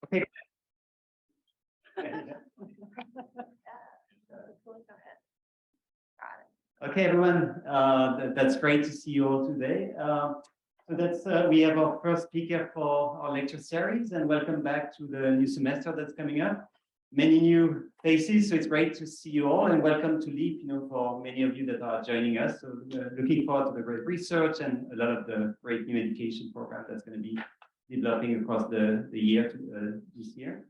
Okay. Okay, everyone. That's great to see you all today. So that's we have our first speaker for our lecture series, and welcome back to the new semester that's coming up. Many new faces, so it's great to see you all, and welcome to LEAP. For many of you that are joining us. So looking forward to the great research and a lot of the great new education program that's going to be developing across the year this year.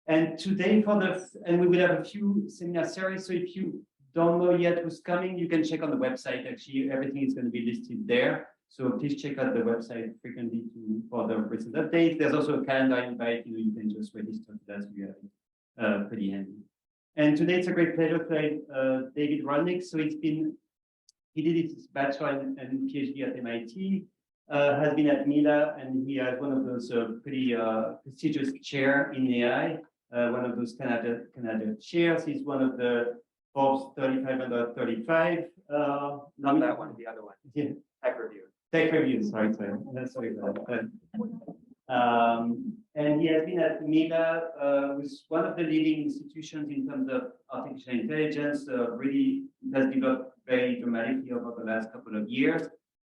And today we will have a few seminar series. So if you don't know yet who's coming, you can check on the website. Actually, everything is going to be listed there. So please check out the website frequently for the recent updates. There's also a calendar invite. You can just register to that. So you have it pretty handy. And today it's a great pleasure to have David Rolnick. So he did his bachelor and Ph.D. at MIT. Has been at Mila, and he has one of those pretty prestigious chair in AI. One of those Canada chairs. He's one of the Forbes 35 under 35. Not that one, the other one. Yeah. Tech Review. Tech Review, sorry. Sorry about that. And he has been at Mila, with one of the leading institutions in terms of artificial intelligence. Really has developed very dramatically over the last couple of years.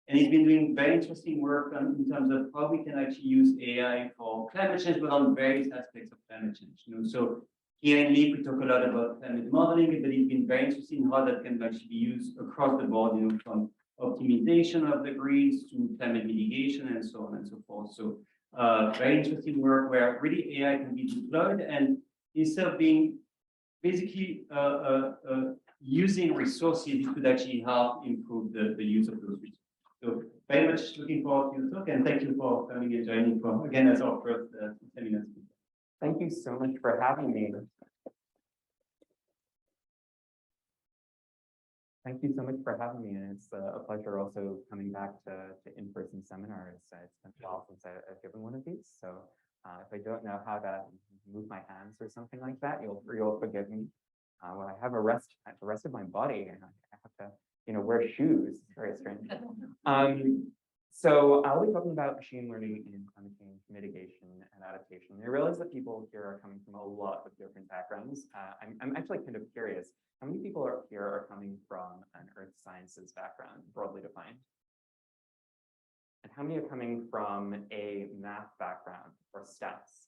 And he's been doing very interesting work in terms of how we can actually use AI for climate change, but on various aspects of climate change. So here in LEAP, we talk a lot about climate modeling, but he's been very interested in how that can actually be used across the board, from optimization of the grids to climate mitigation and so on and so forth. So very interesting work where really AI can be deployed, and instead of being basically using resources, it could actually help improve the use of those resources. So very much looking forward to your talk, and thank you for coming and joining again as our first seminar speaker. Thank you so much for having me. Thank you so much for having me, and it's a pleasure also coming back to in-person seminars. It's been a while since I've given one of these, so if I don't know how to move my hands or something like that, you'll forgive me. When I have the rest of my body, and I have to wear shoes. It's very strange. So I'll be talking about machine learning in climate change mitigation and adaptation. I realize that people here are coming from a lot of different backgrounds. I'm actually kind of curious, how many people here are coming from an earth sciences background, broadly defined? And how many are coming from a math background or stats?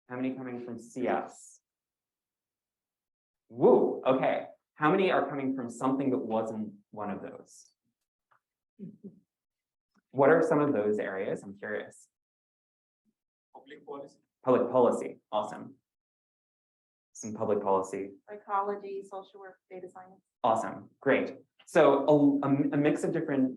How many coming from CS? Woo, okay. How many are coming from something that wasn't one of those? What are some of those areas? I'm curious. Public policy. Public policy, awesome. Some public policy. Psychology, social work, data science. Awesome, great. So a mix of different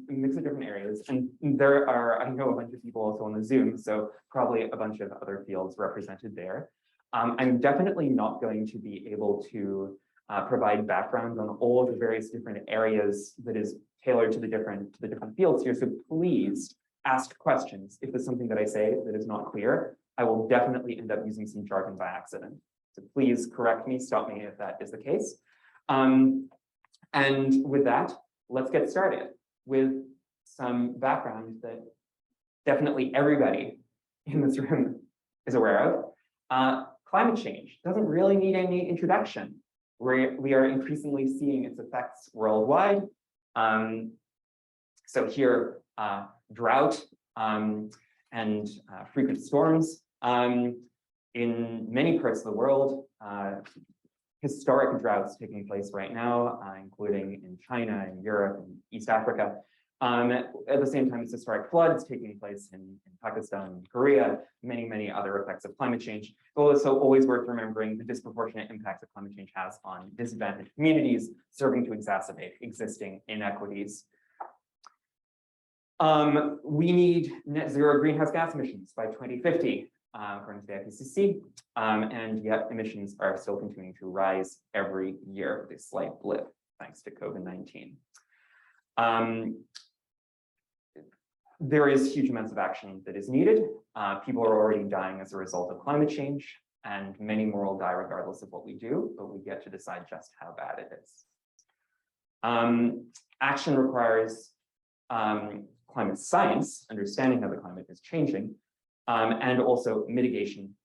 areas, and there are, I know, a bunch of people also on the Zoom, so probably a bunch of other fields represented there. I'm definitely not going to be able to provide background on all of the various different areas that is tailored to the different fields here. So please ask questions. If there's something that I say that is not clear, I will definitely end up using some jargon by accident. So please correct me, stop me if that is the case. And with that, let's get started with some background that definitely everybody in this room is aware of. Climate change doesn't really need any introduction. We are increasingly seeing its effects worldwide. So here, drought and frequent storms in many parts of the world, historic droughts taking place right now, including in China and Europe and East Africa. At the same time, it's historic floods taking place in Pakistan and Korea, many other effects of climate change. Also, always worth remembering the disproportionate impact that climate change has on disadvantaged communities, serving to exacerbate existing inequities. We need net zero greenhouse gas emissions by 2050, according to the IPCC, and yet emissions are still continuing to rise every year with a slight blip, thanks to COVID-19. There is huge amounts of action that is needed. People are already dying as a result of climate change, and many more will die regardless of what we do, but we get to decide just how bad it is. Action requires climate science, understanding how the climate is changing, and also mitigation,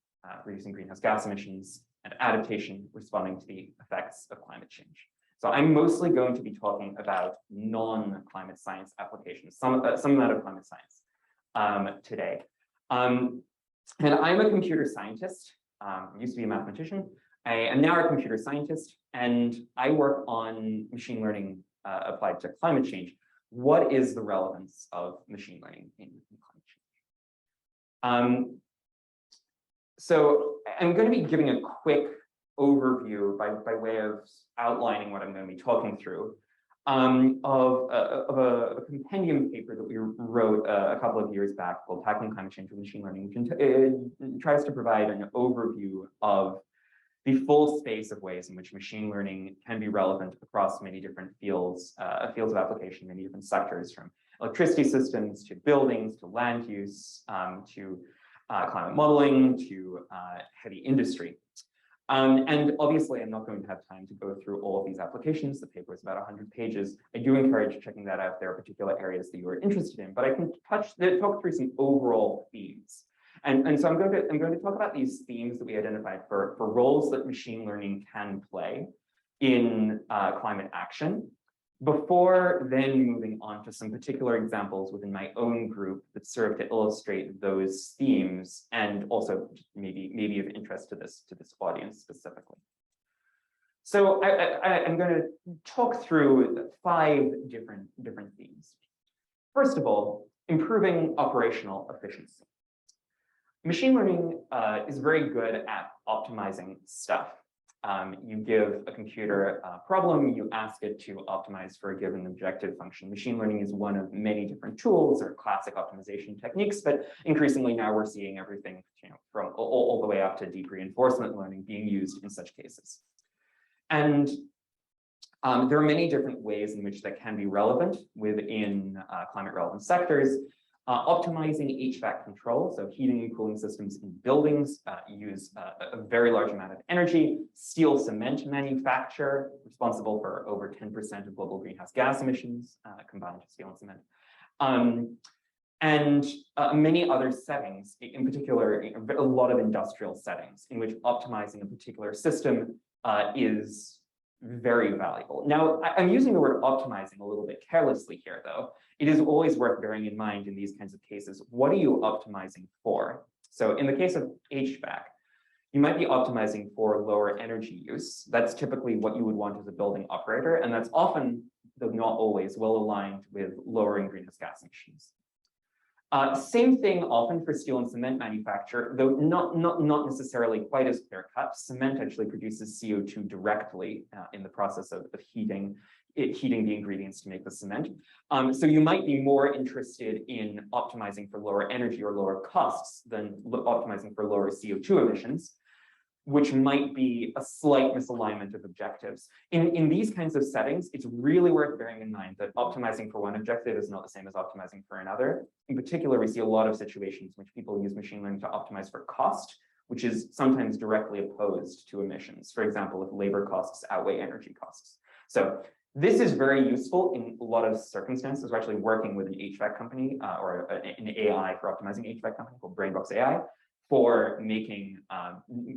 reducing greenhouse gas emissions, and adaptation, responding to the effects of climate change. So I'm mostly going to be talking about non-climate science applications, some amount of climate science today. And I'm a computer scientist, used to be a mathematician. I am now a computer scientist, and I work on machine learning applied to climate change. What is the relevance of machine learning in climate change? So I'm going to be giving a quick overview by way of outlining what I'm going to be talking through of a compendium paper that we wrote a couple of years back called Tackling Climate Change with Machine Learning, which tries to provide an overview of the full space of ways in which machine learning can be relevant across many different fields of application, many different sectors, from electricity systems to buildings to land use to climate modeling to heavy industry. And obviously, I'm not going to have time to go through all of these applications. The paper is about 100 pages. I do encourage checking that out if there are particular areas that you are interested in, but I can talk through some overall themes. And so I'm going to talk about these themes that we identified for roles that machine learning can play in climate action, before then moving on to some particular examples within my own group that serve to illustrate those themes and also maybe of interest to this audience specifically. So I'm going to talk through 5 different themes. First of all, improving operational efficiency. Machine learning is very good at optimizing stuff. You give a computer a problem, you ask it to optimize for a given objective function. Machine learning is one of many different tools or classic optimization techniques, but increasingly now we're seeing everything, from all the way up to deep reinforcement learning being used in such cases. And there are many different ways in which that can be relevant within climate relevant sectors. Optimizing HVAC control, so heating and cooling systems in buildings use a very large amount of energy. Steel cement manufacture, responsible for over 10% of global greenhouse gas emissions, combined steel and cement. And many other settings, in particular, a lot of industrial settings in which optimizing a particular system is very valuable. Now, I'm using the word optimizing a little bit carelessly here, though. It is always worth bearing in mind in these kinds of cases, what are you optimizing for? So in the case of HVAC, you might be optimizing for lower energy use. That's typically what you would want as a building operator, and that's often, though not always, well aligned with lowering greenhouse gas emissions. Same thing often for steel and cement manufacture, though not necessarily quite as clear cut. Cement actually produces CO2 directly in the process of heating the ingredients to make the cement. So you might be more interested in optimizing for lower energy or lower costs than optimizing for lower CO2 emissions, which might be a slight misalignment of objectives. In these kinds of settings, it's really worth bearing in mind that optimizing for one objective is not the same as optimizing for another. In particular, we see a lot of situations in which people use machine learning to optimize for cost, which is sometimes directly opposed to emissions. For example, if labor costs outweigh energy costs. So this is very useful in a lot of circumstances. We're actually working with an HVAC company or an AI for optimizing HVAC company called Brainbox AI, for making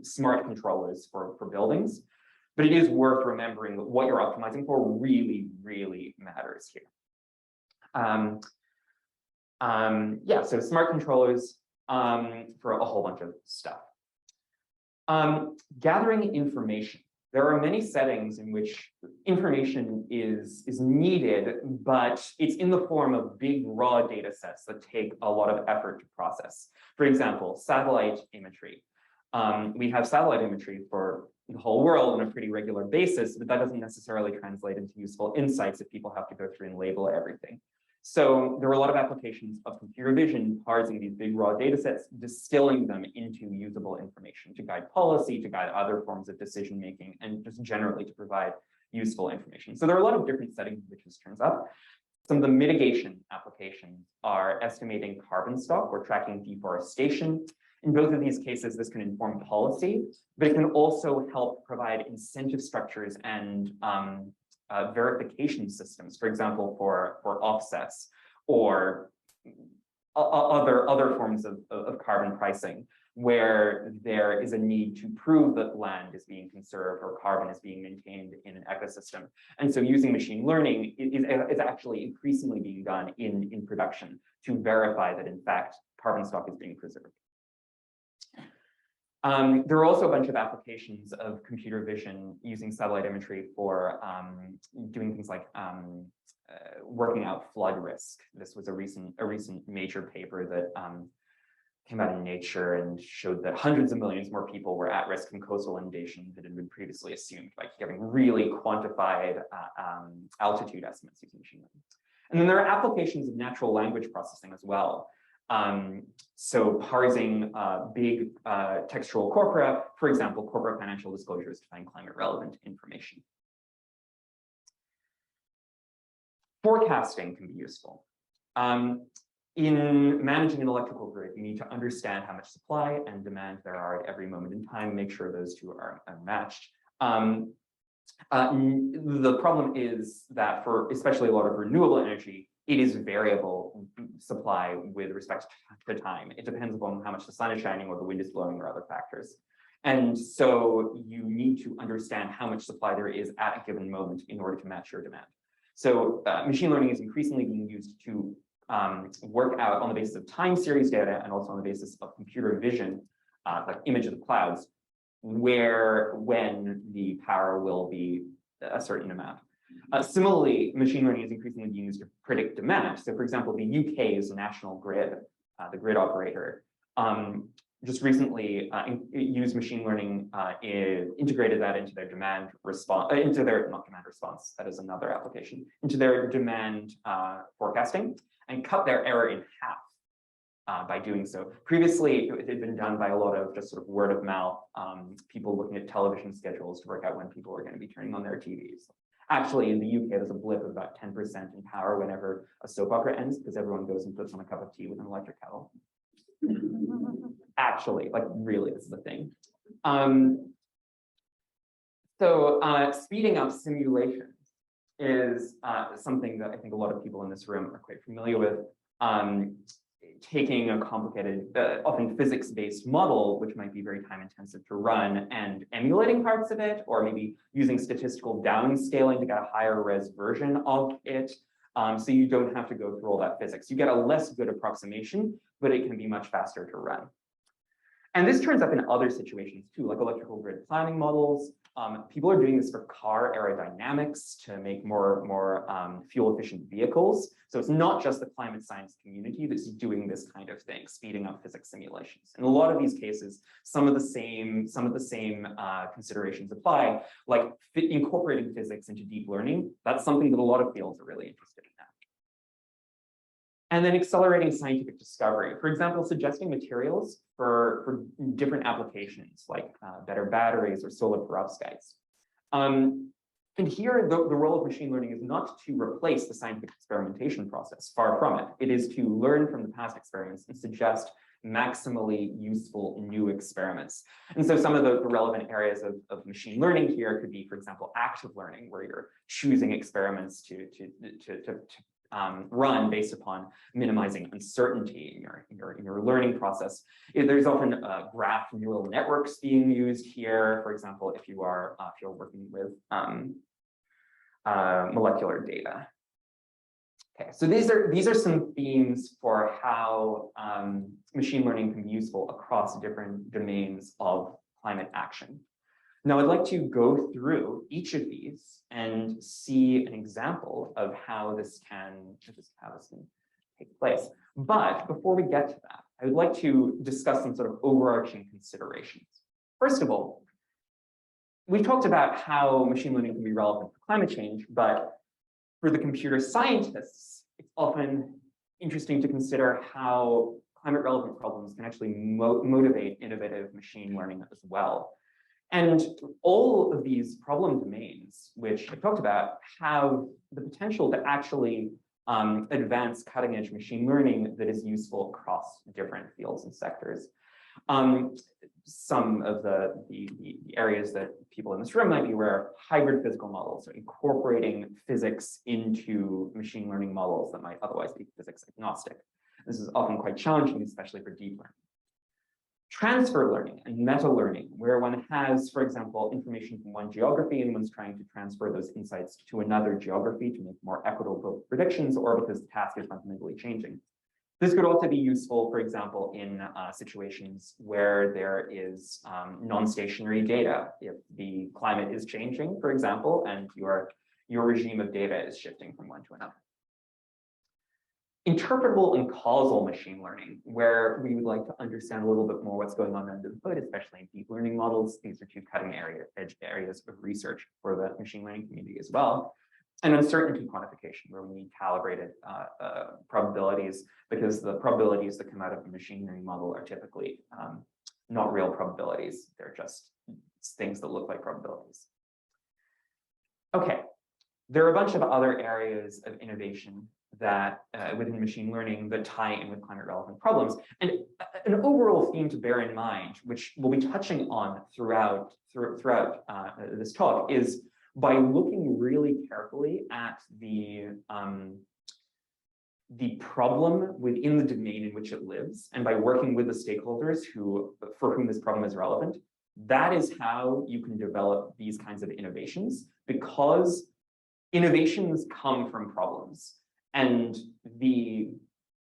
smart controllers for buildings. But it is worth remembering that what you're optimizing for really, really matters here. Yeah, so smart controllers for a whole bunch of stuff. Gathering information. There are many settings in which information is needed, but it's in the form of big raw data sets that take a lot of effort to process. For example, satellite imagery. We have satellite imagery for the whole world on a pretty regular basis, but that doesn't necessarily translate into useful insights if people have to go through and label everything. So there are a lot of applications of computer vision parsing these big raw data sets, distilling them into usable information to guide policy, to guide other forms of decision making, and just generally to provide useful information. So there are a lot of different settings in which this turns up. Some of the mitigation applications are estimating carbon stock or tracking deforestation. In both of these cases, this can inform policy, but it can also help provide incentive structures and verification systems, for example, for offsets or other forms of carbon pricing, where there is a need to prove that land is being conserved or carbon is being maintained in an ecosystem. And so using machine learning is actually increasingly being done in production to verify that, in fact, carbon stock is being preserved. There are also a bunch of applications of computer vision using satellite imagery for doing things like working out flood risk. This was a recent major paper that came out in Nature and showed that hundreds of millions more people were at risk from coastal inundation than had been previously assumed by giving really quantified altitude estimates using machine learning. And then there are applications of natural language processing as well. So parsing big textual corpora, for example, corporate financial disclosures to find climate relevant information. Forecasting can be useful. In managing an electrical grid, you need to understand how much supply and demand there are at every moment in time, make sure those two are matched. The problem is that for especially a lot of renewable energy, it is variable supply with respect to time. It depends upon how much the sun is shining or the wind is blowing or other factors. And so you need to understand how much supply there is at a given moment in order to match your demand. So machine learning is increasingly being used to work out on the basis of time series data and also on the basis of computer vision, like image of the clouds, when the power will be a certain amount. Similarly, machine learning is increasingly being used to predict demand. So for example, the UK's national grid, the grid operator, just recently used machine learning, integrated that into their demand response, not demand response, that is another application, into their demand forecasting, and cut their error in half by doing so. Previously, it had been done by a lot of just sort of word of mouth, people looking at television schedules to work out when people are going to be turning on their TVs. Actually, in the UK, there's a blip of about 10% in power whenever a soap opera ends, because everyone goes and puts on a cup of tea with an electric kettle. Actually, like really, this is the thing. Speeding up simulations is something that I think a lot of people in this room are quite familiar with. Taking a complicated, often physics-based model, which might be very time-intensive to run, and emulating parts of it, or maybe using statistical downscaling to get a higher res version of it, so you don't have to go through all that physics. You get a less good approximation, but it can be much faster to run. And this turns up in other situations too, like electrical grid planning models. People are doing this for car aerodynamics to make more fuel-efficient vehicles. So it's not just the climate science community that's doing this kind of thing, speeding up physics simulations. In a lot of these cases, some of the same considerations apply, like incorporating physics into deep learning. That's something that a lot of fields are really interested in now. And then accelerating scientific discovery. For example, suggesting materials for different applications, like better batteries or solar perovskites. And here, the role of machine learning is not to replace the scientific experimentation process, far from it. It is to learn from the past experiments and suggest maximally useful new experiments. And so some of the relevant areas of machine learning here could be, for example, active learning, where you're choosing experiments to run based upon minimizing uncertainty in your learning process. There's often graph neural networks being used here. For example, if you're working with molecular data. Okay, so these are some themes for how machine learning can be useful across different domains of climate action. Now, I'd like to go through each of these and see an example of how this can take place. But before we get to that, I would like to discuss some sort of overarching considerations. First of all, we've talked about how machine learning can be relevant for climate change, but for the computer scientists, it's often interesting to consider how climate relevant problems can actually motivate innovative machine learning as well. And all of these problem domains, which I talked about, have the potential to actually advance cutting edge machine learning that is useful across different fields and sectors. Some of the areas that people in this room might be aware of: hybrid physical models, so incorporating physics into machine learning models that might otherwise be physics agnostic. This is often quite challenging, especially for deep learning. Transfer learning and meta learning, where one has, for example, information from one geography and one's trying to transfer those insights to another geography to make more equitable predictions, or because the task is fundamentally changing. This could also be useful, for example, in situations where there is non-stationary data. If the climate is changing, for example, and your regime of data is shifting from one to another. Interpretable and causal machine learning, where we would like to understand a little bit more what's going on under the hood, especially in deep learning models. These are two edge areas of research for the machine learning community as well. And uncertainty quantification, where we need calibrated probabilities, because the probabilities that come out of a machine learning model are typically not real probabilities. They're just things that look like probabilities. Okay, there are a bunch of other areas of innovation that within machine learning that tie in with climate relevant problems. And an overall theme to bear in mind, which we'll be touching on throughout this talk, is by looking really carefully at the problem within the domain in which it lives, and by working with the stakeholders for whom this problem is relevant, that is how you can develop these kinds of innovations, because innovations come from problems. And the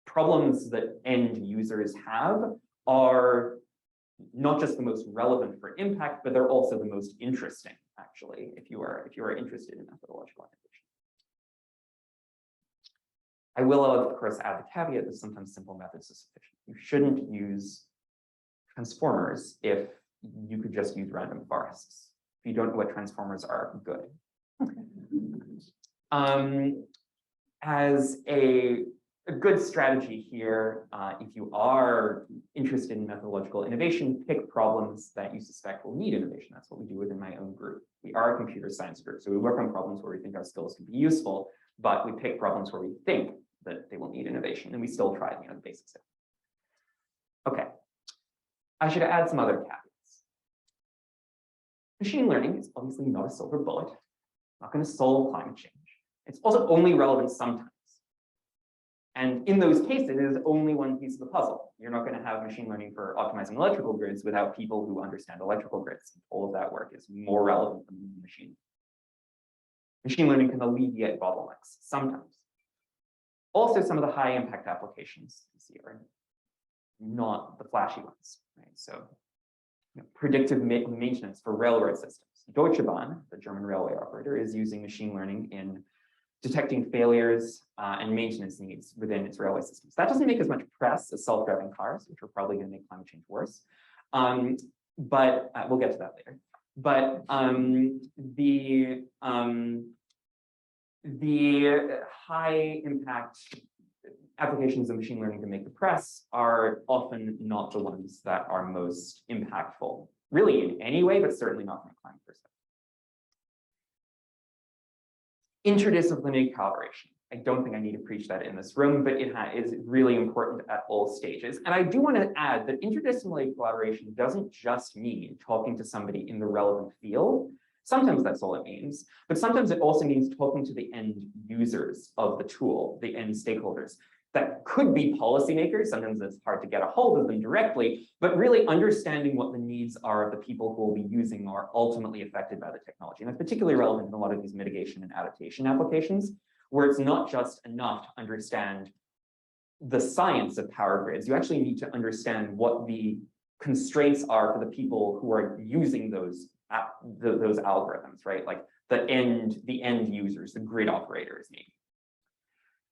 problems that end users have are not just the most relevant for impact, but they're also the most interesting, actually, if you are interested in methodological innovation. I will, of course, add the caveat that sometimes simple methods is sufficient. You shouldn't use transformers if you could just use random forests. If you don't know what transformers are, good. As a good strategy here, if you are interested in methodological innovation, pick problems that you suspect will need innovation. That's what we do within my own group. We are a computer science group, so we work on problems where we think our skills can be useful, but we pick problems where we think that they will need innovation, and we still try, the basics of it. Okay, I should add some other caveats. Machine learning is obviously not a silver bullet, not going to solve climate change. It's also only relevant sometimes. And in those cases, it is only one piece of the puzzle. You're not going to have machine learning for optimizing electrical grids without people who understand electrical grids. All of that work is more relevant than machine. Machine learning can alleviate bottlenecks sometimes. Also, some of the high impact applications you see are not the flashy ones, right? So, predictive maintenance for railroad systems. Deutsche Bahn, the German railway operator, is using machine learning in detecting failures and maintenance needs within its railway systems. That doesn't make as much press as self-driving cars, which are probably going to make climate change worse. But we'll get to that later. But the high impact applications of machine learning to make the press are often not the ones that are most impactful, really in any way, but certainly not from a climate perspective. Interdisciplinary collaboration. I don't think I need to preach that in this room, but it is really important at all stages. And I do want to add that interdisciplinary collaboration doesn't just mean talking to somebody in the relevant field. Sometimes that's all it means, but sometimes it also means talking to the end users of the tool, the end stakeholders. That could be policymakers. Sometimes it's hard to get a hold of them directly, but really understanding what the needs are of the people who will be using or ultimately affected by the technology. And that's particularly relevant in a lot of these mitigation and adaptation applications, where it's not just enough to understand the science of power grids. You actually need to understand what the constraints are for the people who are using those algorithms, right? Like the end users, the grid operators maybe.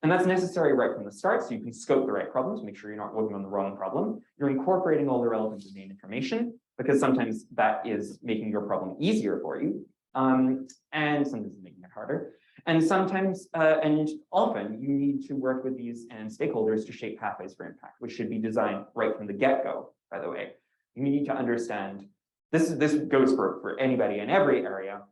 And that's necessary right from the start, so you can scope the right problems, make sure you're not working on the wrong problem. You're incorporating all the relevant domain information, because sometimes that is making your problem easier for you, and sometimes it's making it harder. And sometimes, and often, you need to work with these and stakeholders to shape pathways for impact, which should be designed right from the get-go, by the way. You need to understand, this goes for anybody in every area.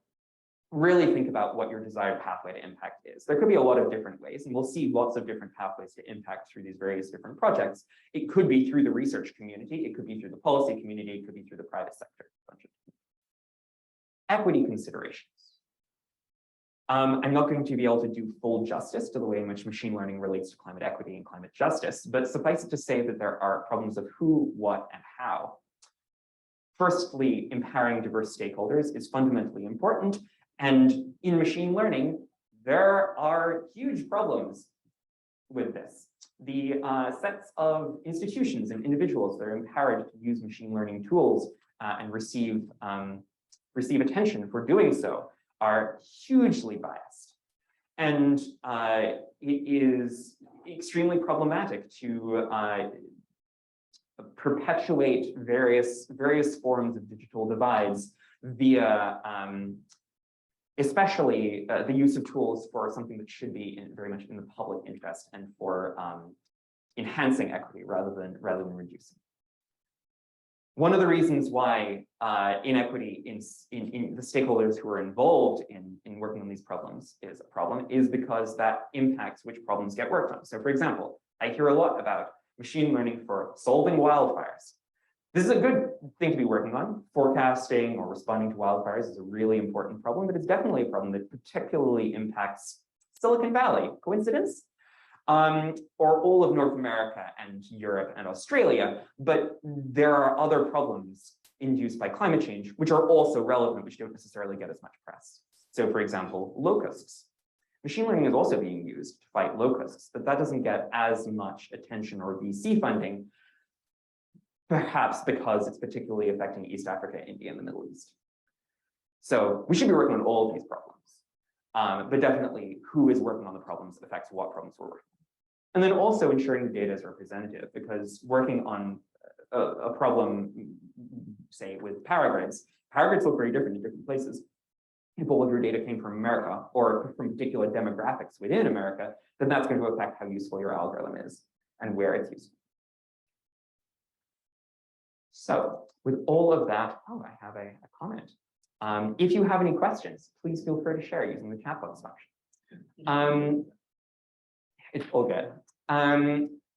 Really think about what your desired pathway to impact is. There could be a lot of different ways, and we'll see lots of different pathways to impact through these various different projects. It could be through the research community, it could be through the policy community, it could be through the private sector. Equity considerations. I'm not going to be able to do full justice to the way in which machine learning relates to climate equity and climate justice, but suffice it to say that there are problems of who, what, and how. Firstly, empowering diverse stakeholders is fundamentally important. And in machine learning, there are huge problems with this. The sets of institutions and individuals that are empowered to use machine learning tools and receive attention for doing so are hugely biased. And it is extremely problematic to perpetuate various forms of digital divides via especially the use of tools for something that should be very much in the public interest and for enhancing equity rather than reducing. One of the reasons why inequity in the stakeholders who are involved in working on these problems is a problem is because that impacts which problems get worked on. So for example, I hear a lot about machine learning for solving wildfires. This is a good thing to be working on. Forecasting or responding to wildfires is a really important problem, but it's definitely a problem that particularly impacts Silicon Valley. Coincidence? Or all of North America and Europe and Australia, but there are other problems induced by climate change, which are also relevant, which don't necessarily get as much press. So for example, locusts. Machine learning is also being used to fight locusts, but that doesn't get as much attention or VC funding, perhaps because it's particularly affecting East Africa, India, and the Middle East. So we should be working on all of these problems, but definitely who is working on the problems affects what problems we're working on. And then also ensuring the data is representative, because working on a problem, say with power grids look very different in different places. If all of your data came from America or from particular demographics within America, then that's going to affect how useful your algorithm is and where it's useful. So with all of that, oh, I have a comment. If you have any questions, please feel free to share using the chat box function. It's all good.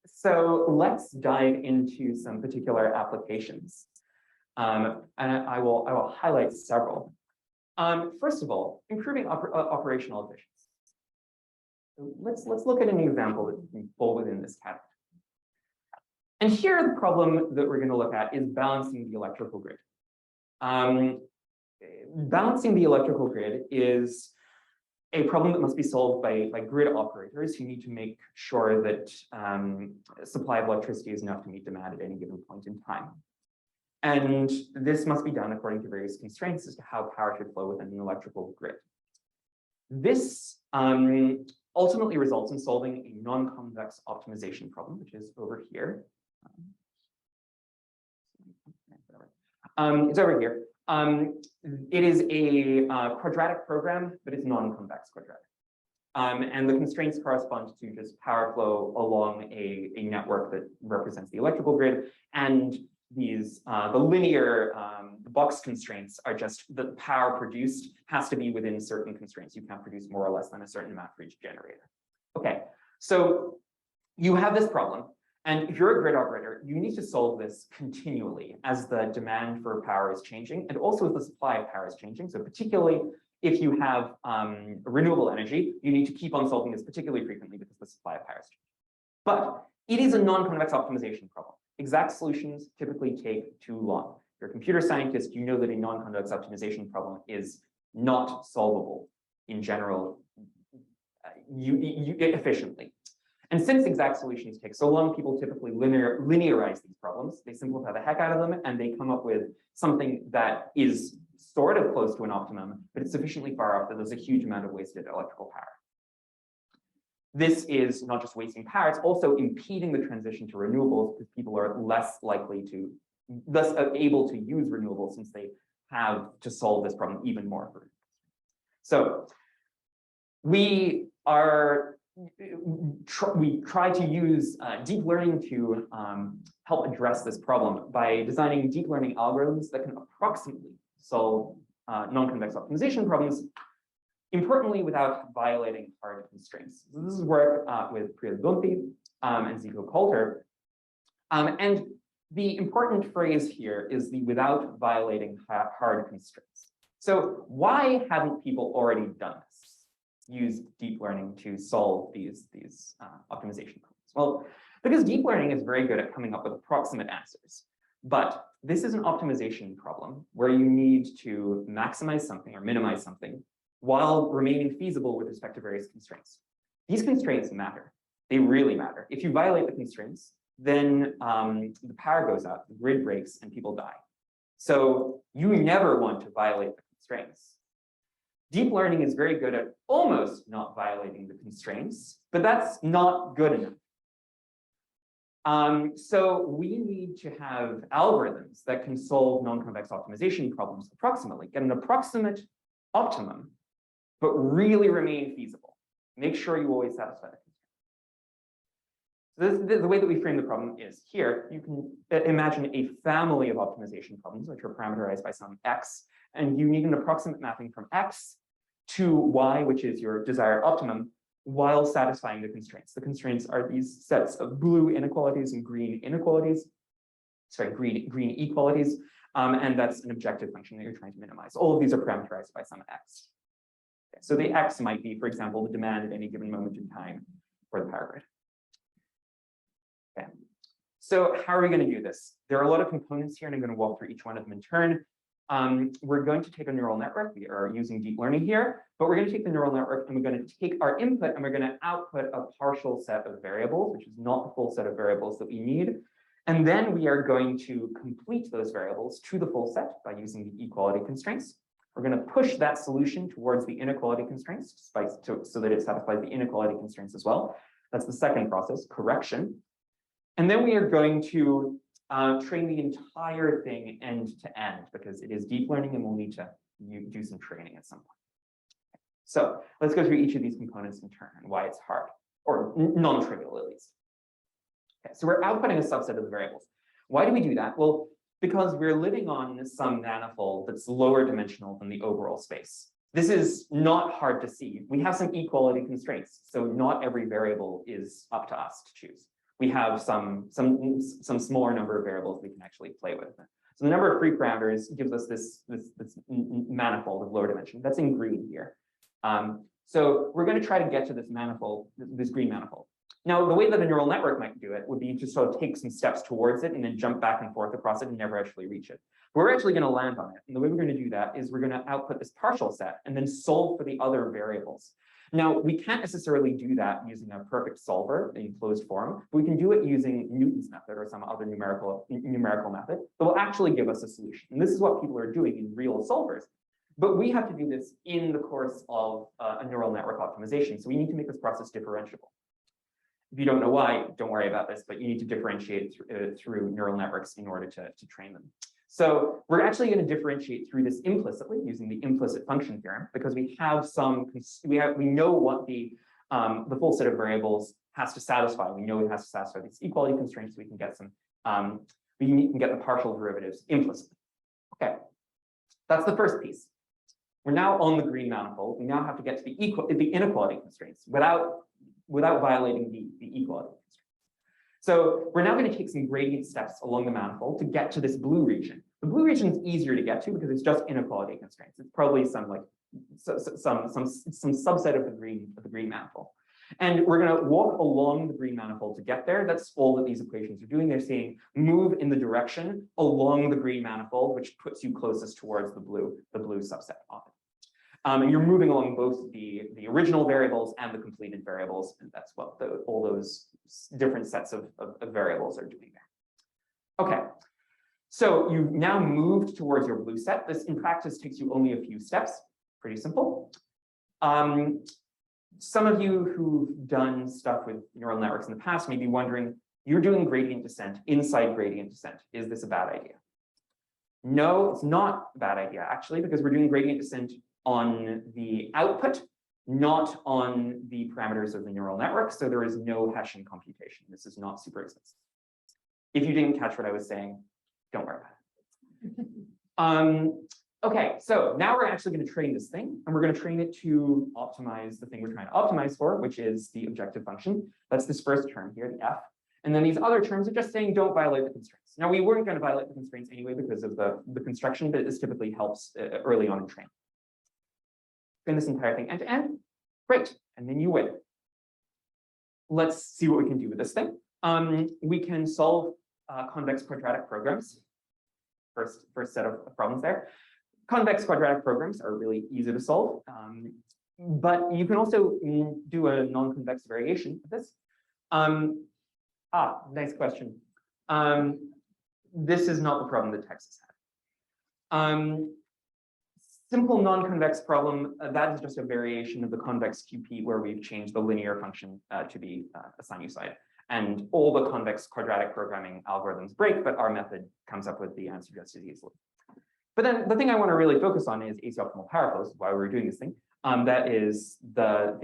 So let's dive into some particular applications. And I will highlight several. First of all, improving operational efficiency. Let's look at an example that can fall within this category. And here, the problem that we're going to look at is balancing the electrical grid. Balancing the electrical grid is a problem that must be solved by grid operators who need to make sure that supply of electricity is enough to meet demand at any given point in time. And this must be done according to various constraints as to how power should flow within an electrical grid. This ultimately results in solving a non-convex optimization problem, which is over here. It's over here. It is a quadratic program, but it's non-convex quadratic. And the constraints correspond to just power flow along a network that represents the electrical grid. And these the linear the box constraints are just the power produced has to be within certain constraints. You can't produce more or less than a certain amount for each generator. Okay, so you have this problem. And if you're a grid operator, you need to solve this continually as the demand for power is changing and also as the supply of power is changing. So particularly if you have renewable energy, you need to keep on solving this particularly frequently because the supply of power is changing. But it is a non-convex optimization problem. Exact solutions typically take too long. If you're a computer scientist, you know that a non-convex optimization problem is not solvable in general efficiently. And since exact solutions take so long, people typically linearize these problems. They simplify the heck out of them, and they come up with something that is sort of close to an optimum, but it's sufficiently far off that there's a huge amount of wasted electrical power. This is not just wasting power, it's also impeding the transition to renewables because people are less able to use renewables since they have to solve this problem even more. So we try to use deep learning to help address this problem by designing deep learning algorithms that can approximately solve non-convex optimization problems, importantly without violating hard constraints. So this is work with Priya Gunthi and Zico Coulter. And the important phrase here is the without violating hard constraints. So why haven't people already done this? use deep learning to solve these optimization problems? Well, because deep learning is very good at coming up with approximate answers. But this is an optimization problem where you need to maximize something or minimize something while remaining feasible with respect to various constraints. These constraints matter. They really matter. If you violate the constraints, then the power goes out, the grid breaks, and people die. So you never want to violate the constraints. Deep learning is very good at almost not violating the constraints, but that's not good enough. So we need to have algorithms that can solve non-convex optimization problems approximately, get an approximate optimum, but really remain feasible. Make sure you always satisfy the constraint. The way that we frame the problem is here, you can imagine a family of optimization problems, which are parameterized by some x, and you need an approximate mapping from x to y, which is your desired optimum, while satisfying the constraints. The constraints are these sets of blue inequalities and green inequalities, sorry, green equalities, and that's an objective function that you're trying to minimize. All of these are parameterized by some x. Okay, so the x might be, for example, the demand at any given moment in time for the power grid. Okay, so how are we going to do this? There are a lot of components here, and I'm going to walk through each one of them in turn. We're going to take a neural network. We are using deep learning here, but we're going to take the neural network and we're going to take our input and we're going to output a partial set of variables, which is not the full set of variables that we need. And then we are going to complete those variables to the full set by using the equality constraints. We're going to push that solution towards the inequality constraints so that it satisfies the inequality constraints as well. That's the second process, correction. And then we are going to train the entire thing end to end because it is deep learning and we'll need to do some training at some point. So let's go through each of these components in turn and why it's hard or non-trivial at least. Okay, so we're outputting a subset of the variables. Why do we do that? Well, because we're living on some manifold that's lower dimensional than the overall space. This is not hard to see. We have some equality constraints, so not every variable is up to us to choose. We have some smaller number of variables we can actually play with. So the number of free parameters gives us this manifold of lower dimension. That's in green here. So we're going to try to get to this manifold, this green manifold. Now, the way that a neural network might do it would be to sort of take some steps towards it and then jump back and forth across it and never actually reach it. But we're actually going to land on it. And the way we're going to do that is we're going to output this partial set and then solve for the other variables. Now, we can't necessarily do that using a perfect solver in closed form, but we can do it using Newton's method or some other numerical method that will actually give us a solution. And this is what people are doing in real solvers. But we have to do this in the course of a neural network optimization. So we need to make this process differentiable. If you don't know why, don't worry about this, but you need to differentiate through neural networks in order to train them. So we're actually going to differentiate through this implicitly using the implicit function theorem because we have we know what the full set of variables has to satisfy. We know it has to satisfy these equality constraints. So we can get we can get the partial derivatives implicitly. Okay, that's the first piece. We're now on the green manifold. We now have to get to the inequality constraints without violating the equality constraints. So we're now going to take some gradient steps along the manifold to get to this blue region. The blue region is easier to get to because it's just inequality constraints. It's probably some subset of the green manifold. And we're going to walk along the green manifold to get there. That's all that these equations are doing. They're saying move in the direction along the green manifold, which puts you closest towards the blue subset of it. And you're moving along both the original variables and the completed variables, and that's what all those different sets of variables are doing there. Okay, so you've now moved towards your blue set. This in practice takes you only a few steps, pretty simple. Some of you who've done stuff with neural networks in the past may be wondering, you're doing gradient descent inside gradient descent. Is this a bad idea? No, it's not a bad idea, actually, because we're doing gradient descent on the output, not on the parameters of the neural network. So there is no Hessian computation. This is not super expensive. If you didn't catch what I was saying, don't worry about it. Okay, so now we're actually going to train this thing, and we're going to train it to optimize the thing we're trying to optimize for, which is the objective function. That's this first term here, the f. And then these other terms are just saying don't violate the constraints. Now, we weren't going to violate the constraints anyway because of the construction, but this typically helps early on in training. Train this entire thing end to end. Great, and then you win. Let's see what we can do with this thing. We can solve convex quadratic programs. First set of problems there. Convex quadratic programs are really easy to solve, but you can also do a non-convex variation of this. Nice question. This is not the problem that Texas had. Simple non-convex problem, that is just a variation of the convex QP where we've changed the linear function to be a sinusoid. And all the convex quadratic programming algorithms break, but our method comes up with the answer just as easily. But then the thing I want to really focus on is AC optimal power flows, why we're doing this thing. That is the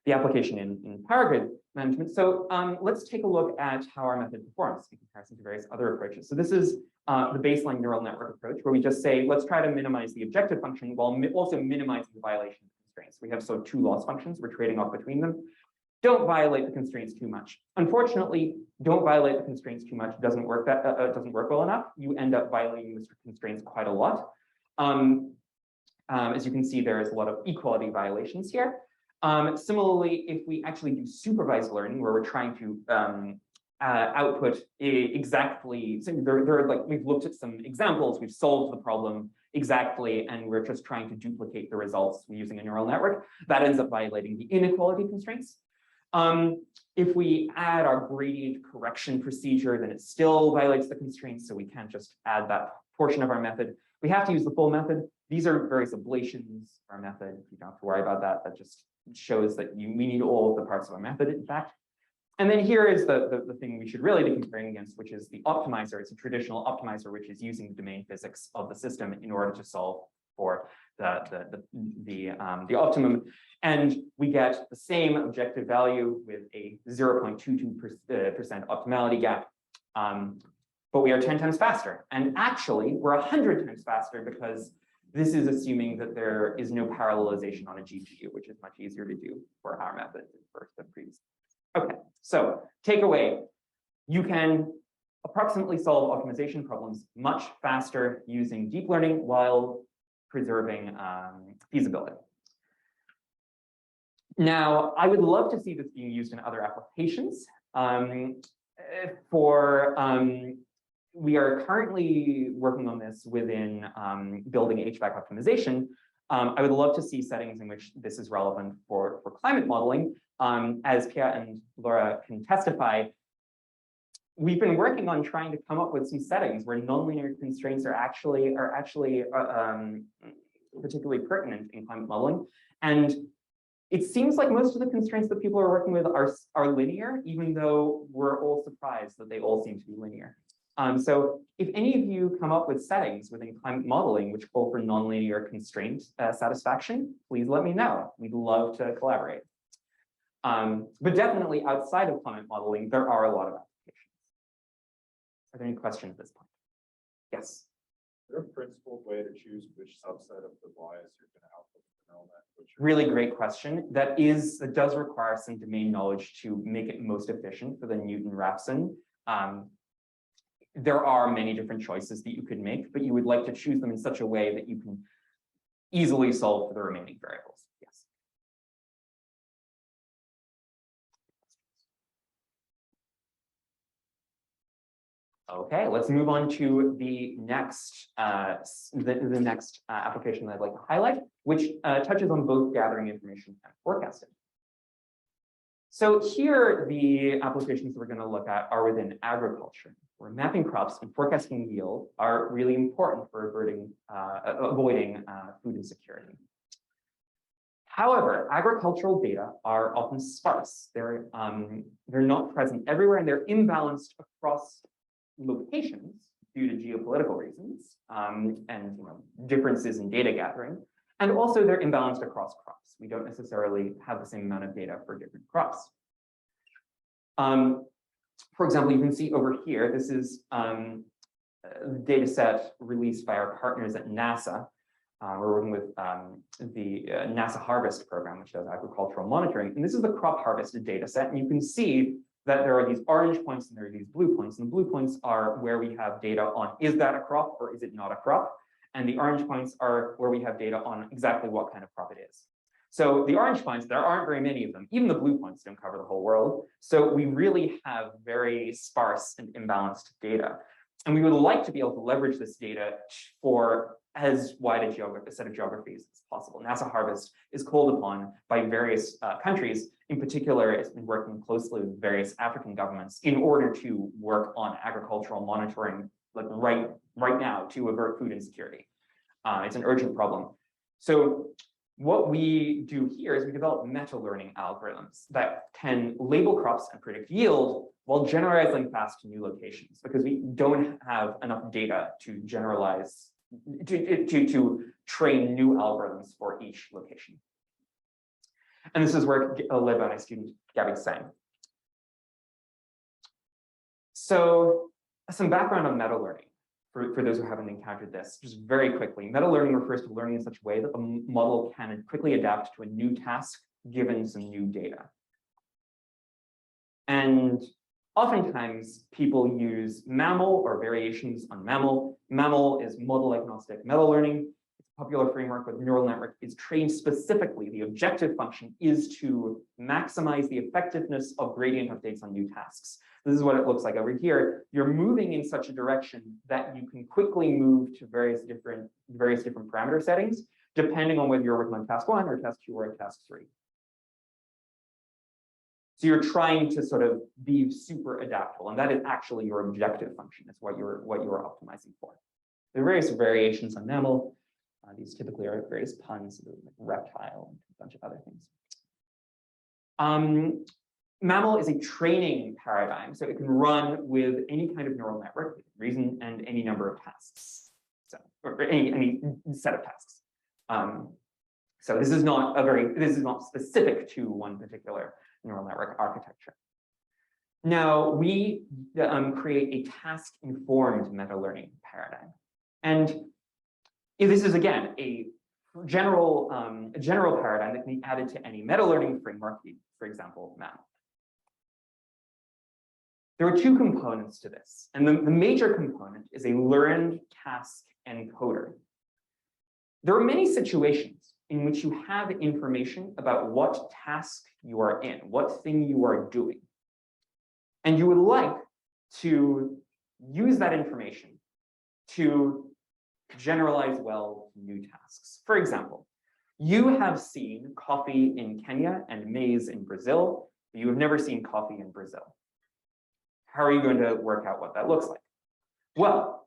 application in power grid management. So let's take a look at how our method performs in comparison to various other approaches. So this is the baseline neural network approach, where we just say, let's try to minimize the objective function while also minimizing the violation constraints. We have two loss functions, we're trading off between them. Don't violate the constraints too much. Unfortunately, don't violate the constraints too much. Doesn't work well enough. You end up violating the constraints quite a lot. As you can see, there is a lot of equality violations here. Similarly, if we actually do supervised learning, where we're trying to output exactly, so we've looked at some examples, we've solved the problem exactly, and we're just trying to duplicate the results using a neural network, that ends up violating the inequality constraints. If we add our gradient correction procedure, then it still violates the constraints, so we can't just add that portion of our method. We have to use the full method. These are various ablations of our method. You don't have to worry about that. That just shows that we need all of the parts of our method, in fact. And then here is the thing we should really be comparing against, which is the optimizer. It's a traditional optimizer, which is using the domain physics of the system in order to solve for the optimum. And we get the same objective value with a 0.22% optimality gap. But we are 10 times faster. And actually, we're 100 times faster because this is assuming that there is no parallelization on a GPU, which is much easier to do for our method than the previous. Okay, so takeaway, you can approximately solve optimization problems much faster using deep learning while preserving feasibility. Now, I would love to see this being used in other applications. We are currently working on this within building HVAC optimization. I would love to see settings in which this is relevant for climate modeling. As Pierre and Laura can testify, we've been working on trying to come up with some settings where nonlinear constraints are actually particularly pertinent in climate modeling. And it seems like most of the constraints that people are working with are linear, even though we're all surprised that they all seem to be linear. So if any of you come up with settings within climate modeling which call for nonlinear constraint satisfaction, please let me know. We'd love to collaborate. But definitely outside of climate modeling, there are a lot of applications. Are there any questions at this point? Yes. Is there a principled way to choose which subset of the bias you're going to output the neural net? Really great question. That does require some domain knowledge to make it most efficient for the Newton-Raphson. There are many different choices that you could make, but you would like to choose them in such a way that you can easily solve for the remaining variables. Yes. Okay, let's move on to the next application that I'd like to highlight, which touches on both gathering information and forecasting. So here, the applications we're going to look at are within agriculture, where mapping crops and forecasting yield are really important for avoiding food insecurity. However, agricultural data are often sparse. They're not present everywhere, and they're imbalanced across locations due to geopolitical reasons and differences in data gathering. And also they're imbalanced across crops. We don't necessarily have the same amount of data for different crops. For example, you can see over here, this is the data set released by our partners at NASA. We're working with the NASA Harvest program, which does agricultural monitoring. And this is the crop harvested data set. And you can see that there are these orange points and there are these blue points. And the blue points are where we have data on, is that a crop or is it not a crop? And the orange points are where we have data on exactly what kind of crop it is. So the orange points, there aren't very many of them. Even the blue points don't cover the whole world. So we really have very sparse and imbalanced data. And we would like to be able to leverage this data for as wide a set of geographies as possible. NASA Harvest is called upon by various countries. In particular, it's been working closely with various African governments in order to work on agricultural monitoring, like right now, to avert food insecurity. It's an urgent problem. So what we do here is we develop meta-learning algorithms that can label crops and predict yield while generalizing fast to new locations, because we don't have enough data to generalize, to train new algorithms for each location. And this is work led by my student, Gabby Sang. So some background on meta-learning. For those who haven't encountered this, just very quickly, meta-learning refers to learning in such a way that the model can quickly adapt to a new task given some new data. And oftentimes people use MAML or variations on MAML. MAML is model agnostic meta-learning. It's a popular framework where the neural network is trained specifically. The objective function is to maximize the effectiveness of gradient updates on new tasks. This is what it looks like over here. You're moving in such a direction that you can quickly move to various different parameter settings, depending on whether you're working on task 1 or task 2 or task 3. So you're trying to sort of be super adaptable, and that is actually your objective function. It's what you're optimizing for. There are various variations on MAML. These typically are various puns, like reptile and a bunch of other things. MAML is a training paradigm, so it can run with any kind of neural network, reason, and any number of tasks, so or any set of tasks. So this is not specific to one particular neural network architecture. Now we create a task-informed meta-learning paradigm, and this is again a general paradigm that can be added to any meta-learning framework, for example, MAML. There are two components to this, and the major component is a learned task encoder. There are many situations in which you have information about what task you are in, what thing you are doing, and you would like to use that information to generalize well to new tasks. For example, you have seen coffee in Kenya and maize in Brazil, but you have never seen coffee in Brazil. How are you going to work out what that looks like? Well,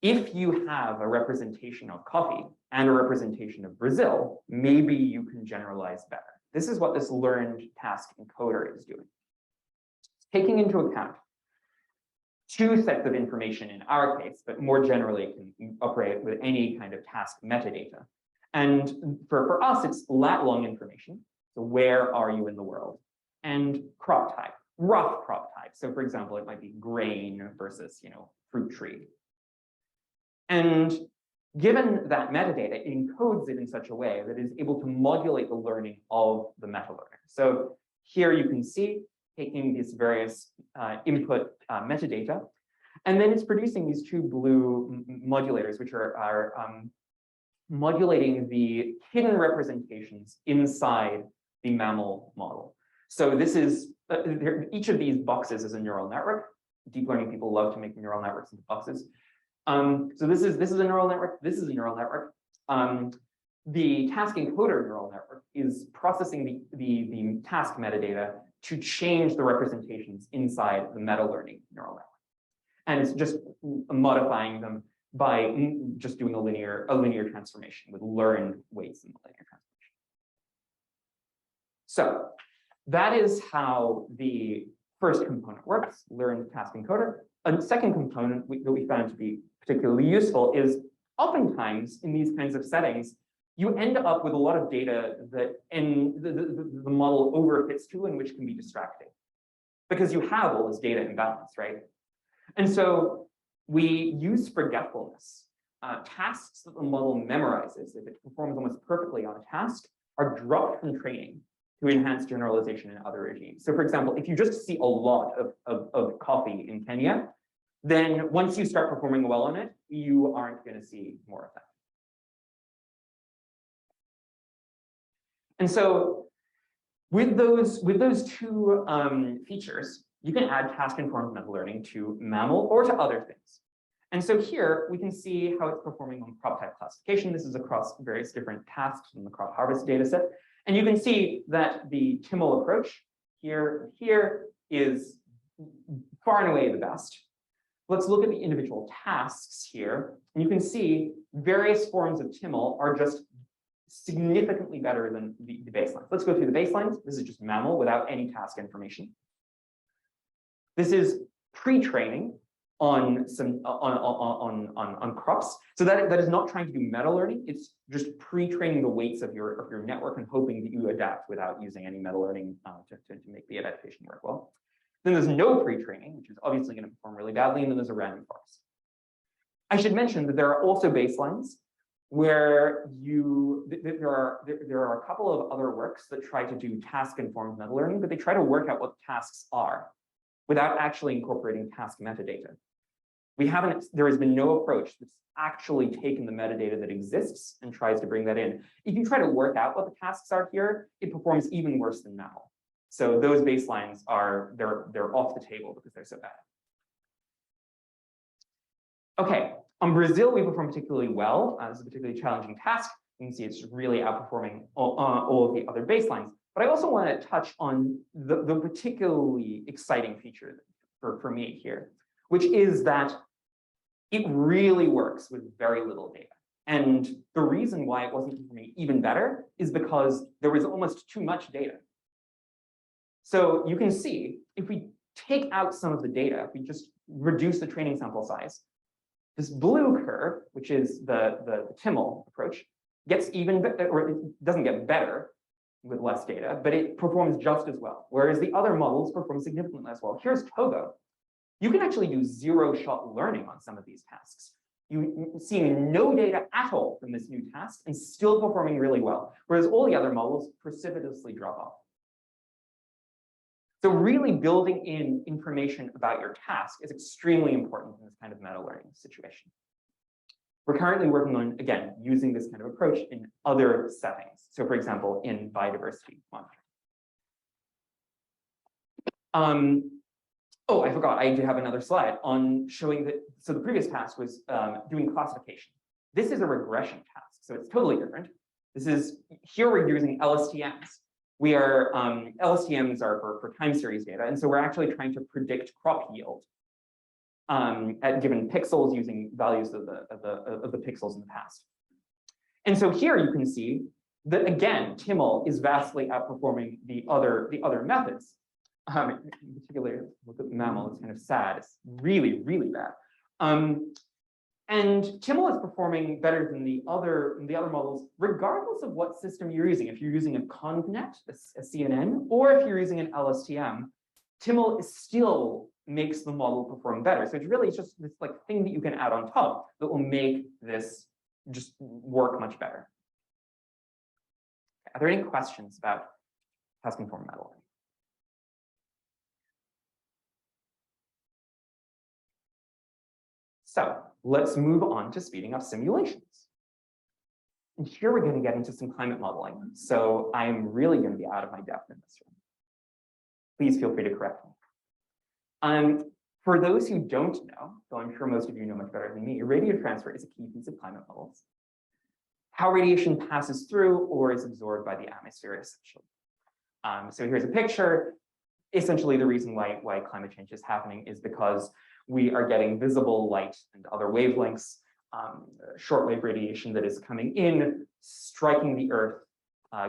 if you have a representation of coffee and a representation of Brazil, maybe you can generalize better. This is what this learned task encoder is doing. Taking into account two sets of information in our case, but more generally it can operate with any kind of task metadata. And for us, it's lat-long information. So where are you in the world? And crop type, rough crop type. So for example, it might be grain versus, fruit tree. And given that metadata, it encodes it in such a way that it is able to modulate the learning of the meta-learner. So here you can see taking these various input metadata, and then it's producing these two blue modulators, which are modulating the hidden representations inside the MAML model. So this is, each of these boxes is a neural network. Deep learning people love to make neural networks into boxes. So this is a neural network, this is a neural network. The task encoder neural network is processing the task metadata to change the representations inside the meta-learning neural network. And it's just modifying them by just doing a linear transformation with learned weights in the linear transformation. So that is how the first component works, learned task encoder. A second component that we found to be particularly useful is oftentimes in these kinds of settings, you end up with a lot of data that the model overfits to and which can be distracting because you have all this data imbalance, right? And so we use forgetfulness. Tasks that the model memorizes, if it performs almost perfectly on a task, are dropped from training to enhance generalization in other regimes. So for example, if you just see a lot of coffee in Kenya, then once you start performing well on it, you aren't going to see more of that. And so with those two features, you can add task-informed meta learning to mammal or to other things. And so here we can see how it's performing on crop type classification. This is across various different tasks in the crop harvest data set. And you can see that the TIML approach here is far and away the best. Let's look at the individual tasks here. And you can see various forms of TIML are just significantly better than the baselines. Let's go through the baselines. This is just mammal without any task information. This is pre-training on crops. So that is not trying to do meta learning. It's just pre-training the weights of your network and hoping that you adapt without using any meta learning to make the adaptation work well. Then there's no pre-training, which is obviously going to perform really badly, and then there's a random forest. I should mention that there are also baselines where there are a couple of other works that try to do task-informed meta learning, but they try to work out what tasks are without actually incorporating task metadata. There has been no approach that's actually taken the metadata that exists and tries to bring that in. If you try to work out what the tasks are here, it performs even worse than mammal. So those baselines they're off the table because they're so bad. Okay, on Brazil, we perform particularly well. This is a particularly challenging task. You can see it's really outperforming all of the other baselines. But I also want to touch on the particularly exciting feature for me here, which is that it really works with very little data. And the reason why it wasn't performing even better is because there was almost too much data. So you can see, if we take out some of the data, if we just reduce the training sample size, this blue curve, which is the TIML approach, gets even better, or it doesn't get better with less data, but it performs just as well. Whereas the other models perform significantly less well. Here's Togo. You can actually do zero-shot learning on some of these tasks. You seeing no data at all from this new task and still performing really well, whereas all the other models precipitously drop off. So really building in information about your task is extremely important in this kind of meta learning situation. We're currently working on, again, using this kind of approach in other settings. So for example, in biodiversity monitoring. Oh, I forgot, I do have another slide on showing that, so the previous task was doing classification. This is a regression task, so it's totally different. Here we're using LSTMs. LSTMs are for time series data, and so we're actually trying to predict crop yield at given pixels using values of the pixels in the past. And so here you can see that again, TIML is vastly outperforming the other methods. In particular, look at mammal, it's kind of sad. It's really, really bad. And TIML is performing better than the other models, regardless of what system you're using. If you're using a ConvNet, a CNN, or if you're using an LSTM, TIML still makes the model perform better. So it's really just this like thing that you can add on top that will make this just work much better. Are there any questions about task-informed meta learning? So let's move on to speeding up simulations. And here we're going to get into some climate modeling. So I'm really going to be out of my depth in this room. Please feel free to correct me. For those who don't know, though I'm sure most of you know much better than me, radio transfer is a key piece of climate models. How radiation passes through or is absorbed by the atmosphere, essentially. So here's a picture. Essentially, the reason why climate change is happening is because we are getting visible light and other wavelengths, shortwave radiation that is coming in, striking the Earth,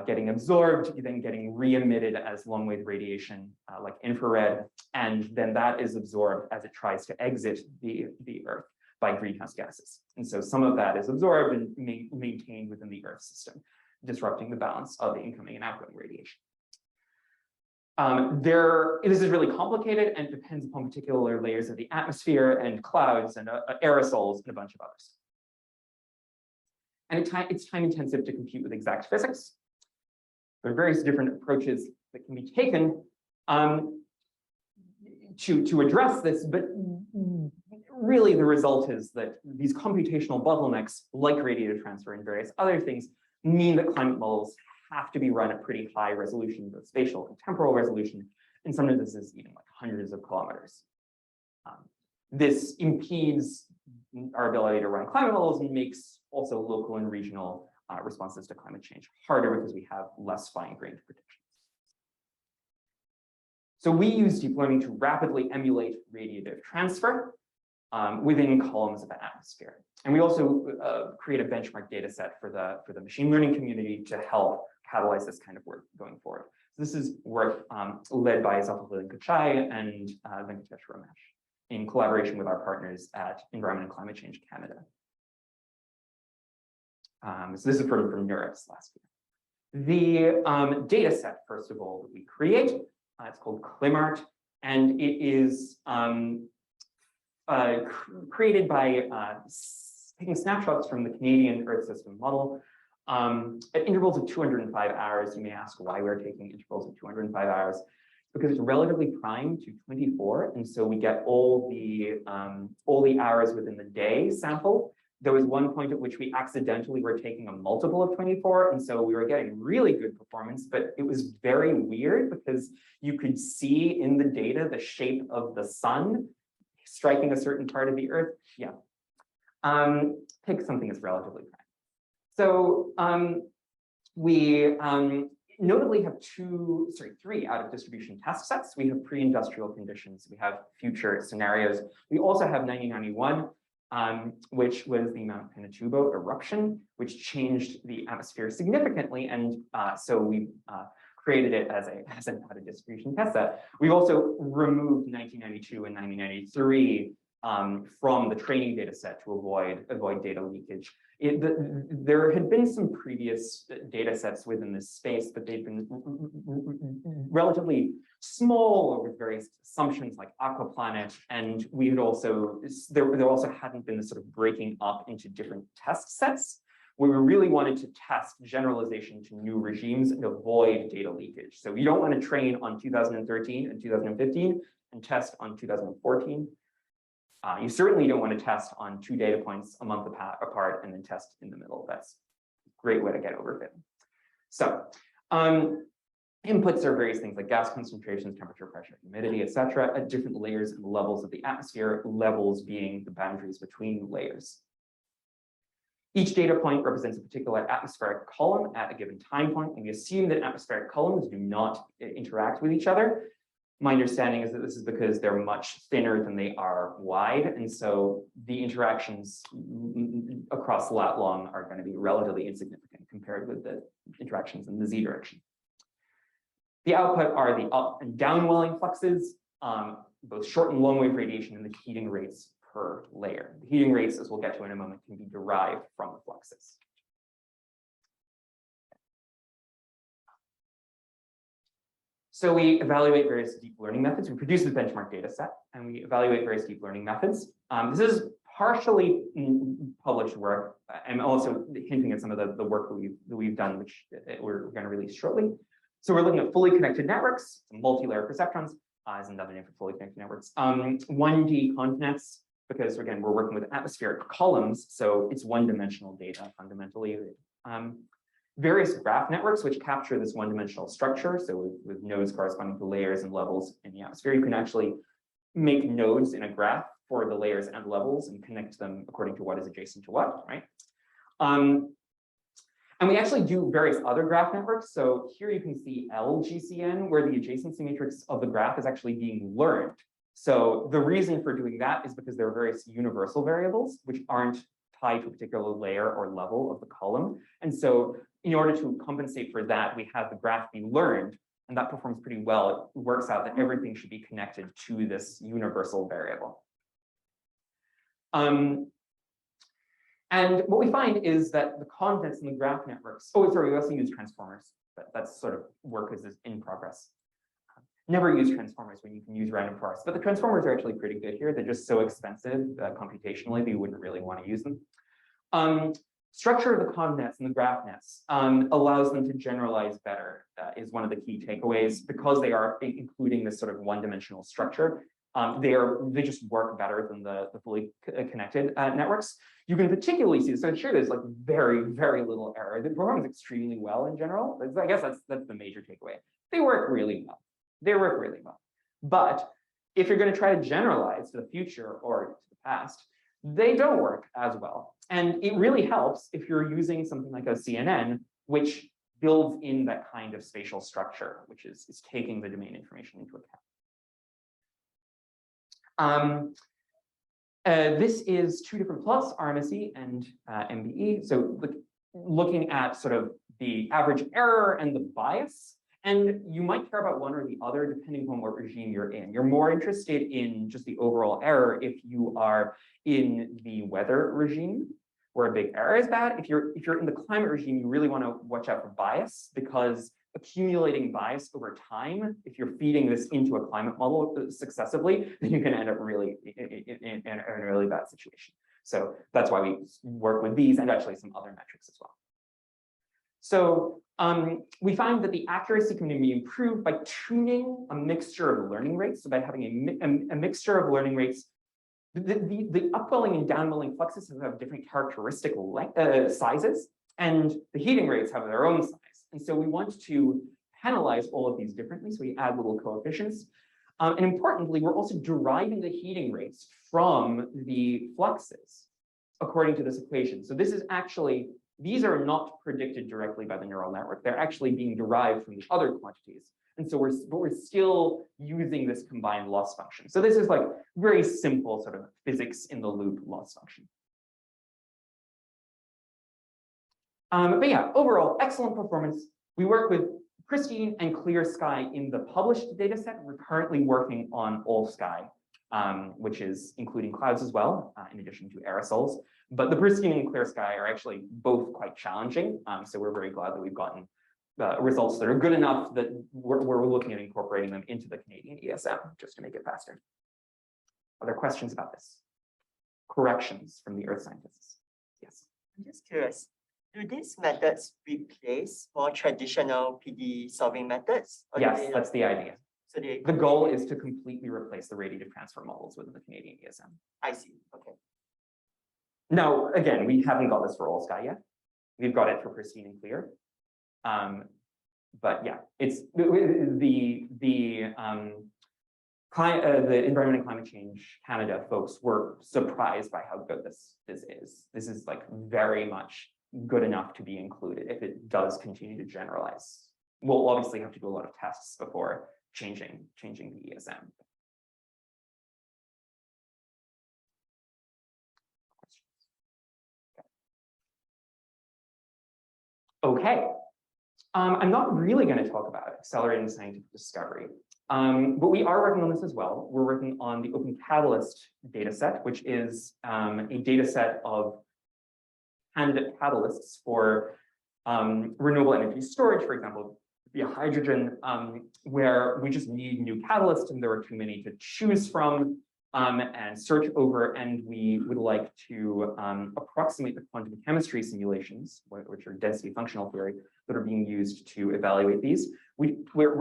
getting absorbed, then getting re-emitted as long-wave radiation, like infrared, and then that is absorbed as it tries to exit the Earth by greenhouse gases. And so some of that is absorbed and maintained within the Earth system, disrupting the balance of the incoming and outgoing radiation. This is really complicated and depends upon particular layers of the atmosphere and clouds and aerosols and a bunch of others. And it's time intensive to compute with exact physics. There are various different approaches that can be taken to address this, but really the result is that these computational bottlenecks, like radiative transfer and various other things, mean that climate models have to be run at pretty high resolution, both spatial and temporal resolution. And sometimes this is even like hundreds of kilometers. This impedes our ability to run climate models and makes also local and regional responses to climate change harder because we have less fine-grained predictions. So we use deep learning to rapidly emulate radiative transfer within columns of an atmosphere. And we also create a benchmark data set for the machine learning community to help catalyze this kind of work going forward. So this is work led by Zafar Kachai and Venkatesh Ramesh in collaboration with our partners at Environment and Climate Change Canada. So this is from NeurIPS last year. The data set, first of all, that we create, it's called ClimArt, and it is created by taking snapshots from the Canadian Earth System model at intervals of 205 hours. You may ask why we're taking intervals of 205 hours. Because it's relatively prime to 24, and so we get all the hours within the day sample. There was one point at which we accidentally were taking a multiple of 24, and so we were getting really good performance, but it was very weird because you could see in the data the shape of the sun striking a certain part of the Earth. Yeah, pick something that's relatively prime. So we notably have three out of distribution test sets. We have pre-industrial conditions, we have future scenarios. We also have 1991, which was the Mount Pinatubo eruption, which changed the atmosphere significantly. And so we created it as an out of distribution test set. We've also removed 1992 and 1993 from the training data set to avoid data leakage. There had been some previous data sets within this space, but they've been relatively small or with various assumptions like aquaplanet. And we had also, there also hadn't been this sort of breaking up into different test sets where we really wanted to test generalization to new regimes and avoid data leakage. So you don't want to train on 2013 and 2015 and test on 2014. You certainly don't want to test on 2 data points a month apart and then test in the middle. That's a great way to get overfitting. So inputs are various things like gas concentrations, temperature, pressure, humidity, etc., at different layers and levels of the atmosphere, levels being the boundaries between layers. Each data point represents a particular atmospheric column at a given time point, and we assume that atmospheric columns do not interact with each other. My understanding is that this is because they're much thinner than they are wide, and so the interactions across lat long are going to be relatively insignificant compared with the interactions in the z direction. The output are the up and downwelling fluxes, both short and long wave radiation, and the heating rates per layer. The heating rates, as we'll get to in a moment, can be derived from the fluxes. So we evaluate various deep learning methods. We produce the benchmark data set, and we evaluate various deep learning methods. This is partially published work. I'm also hinting at some of the work that we've done, which we're going to release shortly. So we're looking at fully connected networks, multi-layer perceptrons, is another name for fully connected networks. 1D continents, because again, we're working with atmospheric columns, so it's one-dimensional data fundamentally. Various graph networks which capture this one-dimensional structure. So with nodes corresponding to layers and levels in the atmosphere, you can actually make nodes in a graph for the layers and levels and connect them according to what is adjacent to what, right? And we actually do various other graph networks. So here you can see LGCN, where the adjacency matrix of the graph is actually being learned. So the reason for doing that is because there are various universal variables which aren't tied to a particular layer or level of the column. And so in order to compensate for that, we have the graph be learned, and that performs pretty well. It works out that everything should be connected to this universal variable. And what we find is that the contents in the graph networks, we also use transformers, but that's sort of work is in progress. Never use transformers when you can use random forests, but the transformers are actually pretty good here. They're just so expensive computationally that you wouldn't really want to use them. Structure of the contents in the graph nets allows them to generalize better, is one of the key takeaways. Because they are including this sort of one-dimensional structure, They just work better than the fully connected networks. You can particularly see, so here there's like very, very little error. The performs extremely well in general. I guess that's the major takeaway. They work really well. They work really well. But if you're going to try to generalize to the future or to the past, they don't work as well. And it really helps if you're using something like a CNN, which builds in that kind of spatial structure, which is taking the domain information into account. This is two different plots, RMSE and MBE. So looking at sort of the average error and the bias. And you might care about one or the other depending on what regime you're in. You're more interested in just the overall error if you are in the weather regime, where a big error is bad. If you're in the climate regime, you really want to watch out for bias, because accumulating bias over time, if you're feeding this into a climate model successively, then you can end up really in a really bad situation. So that's why we work with these and actually some other metrics as well. So we find that the accuracy can be improved by tuning a mixture of learning rates. So by having a mixture of learning rates, the upwelling and downwelling fluxes have different characteristic sizes, and the heating rates have their own size. And so we want to penalize all of these differently. So we add little coefficients. And importantly, we're also deriving the heating rates from the fluxes according to this equation. So this is actually, these are not predicted directly by the neural network. They're actually being derived from the other quantities. And so we're still using this combined loss function. So this is like very simple sort of physics in the loop loss function. But yeah, overall, excellent performance. We work with pristine and clear sky in the published data set. We're currently working on all sky, which is including clouds as well, in addition to aerosols. But the pristine and clear sky are actually both quite challenging. So we're very glad that we've gotten results that are good enough that we're looking at incorporating them into the Canadian ESM just to make it faster. Other questions about this? Corrections from the earth scientists? Yes. I'm just curious, do these methods replace more traditional PD solving methods? Yes, that's the idea. So the goal is to completely replace the radiative transfer models within the Canadian ESM. I see, okay. Now, again, we haven't got this for all sky yet. We've got it for pristine and clear. But yeah, it's the Environment and Climate Change Canada folks were surprised by how good this is. This is like very much good enough to be included if it does continue to generalize. We'll obviously have to do a lot of tests before changing the ESM. Okay. I'm not really going to talk about accelerating scientific discovery, but we are working on this as well. We're working on the Open Catalyst dataset, which is a dataset of candidate catalysts for renewable energy storage, for example, via hydrogen, where we just need new catalysts and there are too many to choose from and search over, and we would like to approximate the quantum chemistry simulations, which are density functional theory, that are being used to evaluate these. We're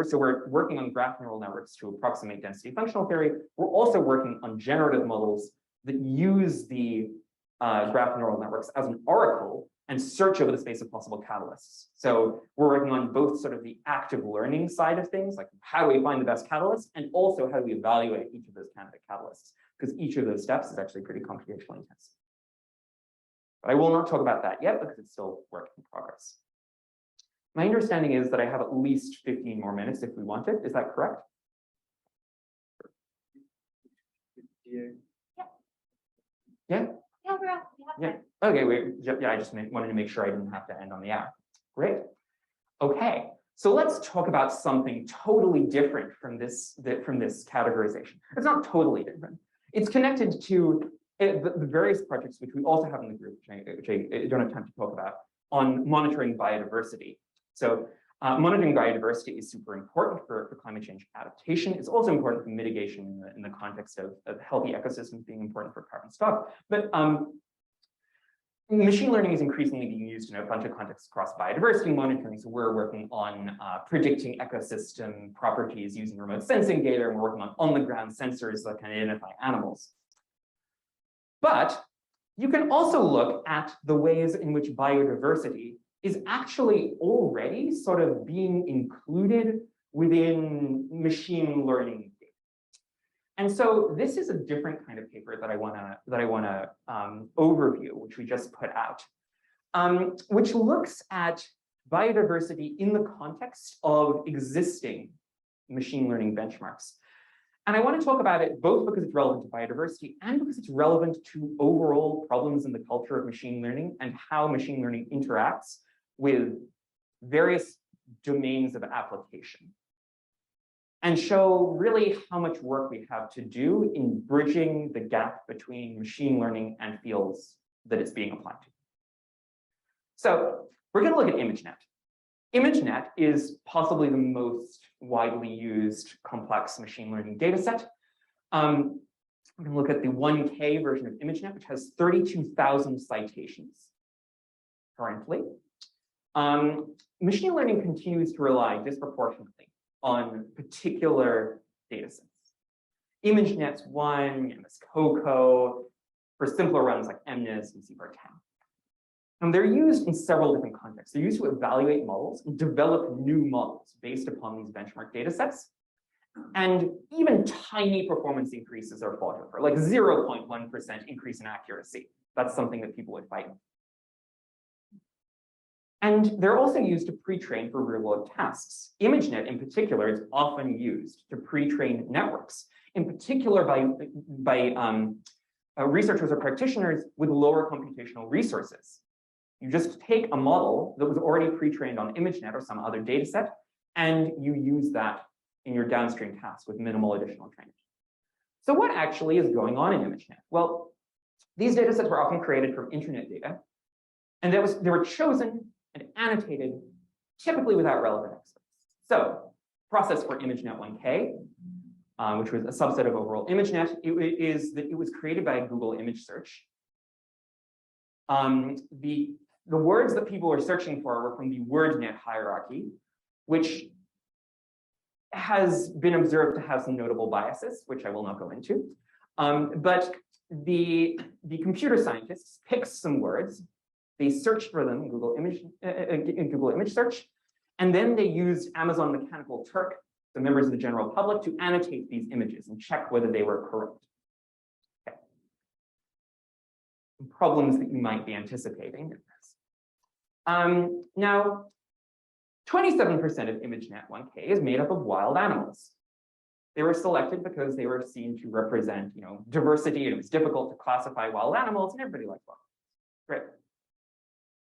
working on graph neural networks to approximate density functional theory. We're also working on generative models that use the graph neural networks as an oracle and search over the space of possible catalysts. So we're working on both sort of the active learning side of things, like how do we find the best catalyst, and also how do we evaluate each of those candidate catalysts, because each of those steps is actually pretty computationally intensive. But I will not talk about that yet because it's still work in progress. My understanding is that I have at least 15 more minutes if we want it. Is that correct? Yeah. Yeah? Yeah, we have Yeah. Okay. Yeah, I just wanted to make sure I didn't have to end on the hour. Great. Okay. So let's talk about something totally different from this categorization. It's not totally different. It's connected to the various projects which we also have in the group, which I don't have time to talk about, on monitoring biodiversity. So monitoring biodiversity is super important for climate change adaptation. It's also important for mitigation in the context of healthy ecosystems being important for carbon stock. But machine learning is increasingly being used in a bunch of contexts across biodiversity monitoring. So we're working on predicting ecosystem properties using remote sensing data, and we're working on on-the-ground sensors that can identify animals. But you can also look at the ways in which biodiversity is actually already sort of being included within machine learning data. And so this is a different kind of paper that I wanna overview, which we just put out, which looks at biodiversity in the context of existing machine learning benchmarks. And I want to talk about it both because it's relevant to biodiversity and because it's relevant to overall problems in the culture of machine learning and how machine learning interacts with various domains of application, and show really how much work we have to do in bridging the gap between machine learning and fields that it's being applied to. So we're going to look at ImageNet. ImageNet is possibly the most widely used complex machine learning data set. We're going to look at the 1K version of ImageNet, which has 32,000 citations currently. Machine learning continues to rely disproportionately on particular data sets. ImageNet's one, MS COCO, for simpler runs like MNIST and CIFAR 10. And they're used in several different contexts. They're used to evaluate models and develop new models based upon these benchmark data sets. And even tiny performance increases are fought over, like 0.1% increase in accuracy. That's something that people would fight. And they're also used to pre-train for real-world tasks. ImageNet, in particular, is often used to pre-train networks, in particular by researchers or practitioners with lower computational resources. You just take a model that was already pre-trained on ImageNet or some other data set, and you use that in your downstream task with minimal additional training. So what actually is going on in ImageNet? Well, these data sets were often created from internet data, and they were chosen and annotated, typically without relevant experts. So, process for ImageNet 1K, which was a subset of overall ImageNet, is that it was created by Google image search. The words that people were searching for were from the WordNet hierarchy, which has been observed to have some notable biases, which I will not go into. But the computer scientists picked some words. They searched for them in Google image search, and then they used Amazon Mechanical Turk, the members of the general public, to annotate these images and check whether they were correct. Okay. Problems that you might be anticipating in this. Now, 27% of ImageNet 1K is made up of wild animals. They were selected because they were seen to represent, diversity, and it was difficult to classify wild animals, and everybody likes wild animals. Great.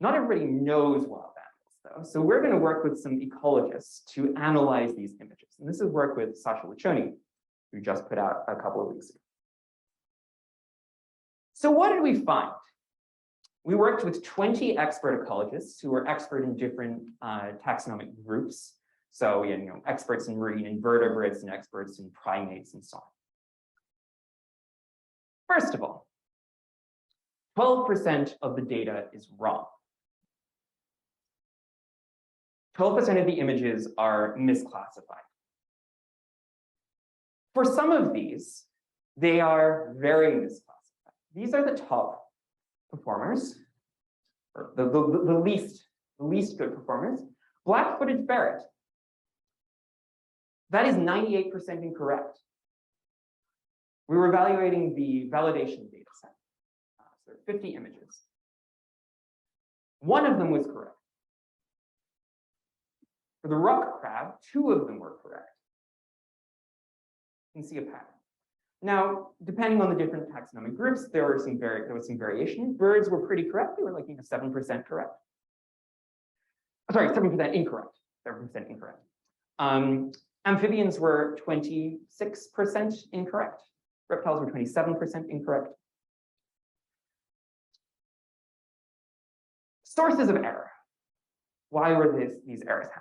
Not everybody knows wild animals, though, so we're going to work with some ecologists to analyze these images. And this is work with Sasha Lachoni, who just put out a couple of weeks ago. So what did we find? We worked with 20 expert ecologists who were expert in different taxonomic groups. So we had experts in marine invertebrates and experts in primates and so on. First of all, 12% of the data is wrong. 12% of the images are misclassified. For some of these, they are very misclassified. These are the top performers, or the least good performers. Black-footed ferret. That is 98% incorrect. We were evaluating the validation data set. So there are 50 images. One of them was correct. For the rock crab, 2 of them were correct. You can see a pattern. Now, depending on the different taxonomic groups, there was some variation. Birds were pretty correct. They were like 7% correct. Sorry, 7% incorrect. 7% incorrect. Amphibians were 26% incorrect. Reptiles were 27% incorrect. Sources of error. Why were these errors happening?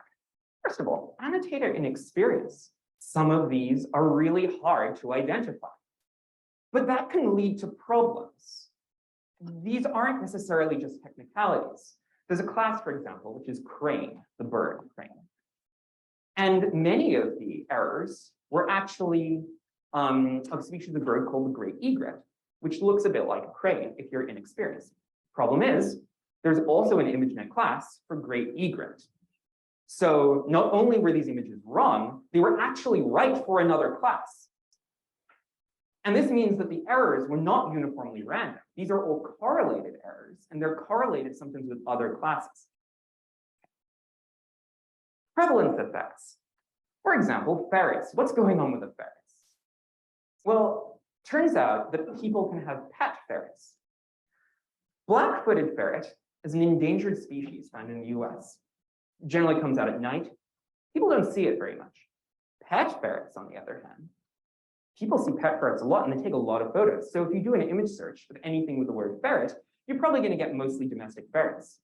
First of all, annotator inexperience. Some of these are really hard to identify, but that can lead to problems. these aren't necessarily just technicalities. There's a class, for example, which is crane, the bird crane. And many of the errors were actually of a species of bird called the great egret, which looks a bit like a crane if you're inexperienced. Problem is, there's also an ImageNet class for great egret. So not only were these images wrong, they were actually right for another class. And this means that the errors were not uniformly random. These are all correlated errors, and they're correlated sometimes with other classes. Prevalence effects. For example, ferrets. What's going on with the ferrets? Well, turns out that people can have pet ferrets. Black-footed ferret is an endangered species found in the US. It generally comes out at night. People don't see it very much. Pet ferrets, on the other hand, people see pet ferrets a lot and they take a lot of photos. So if you do an image search of anything with the word ferret, you're probably going to get mostly domestic ferrets.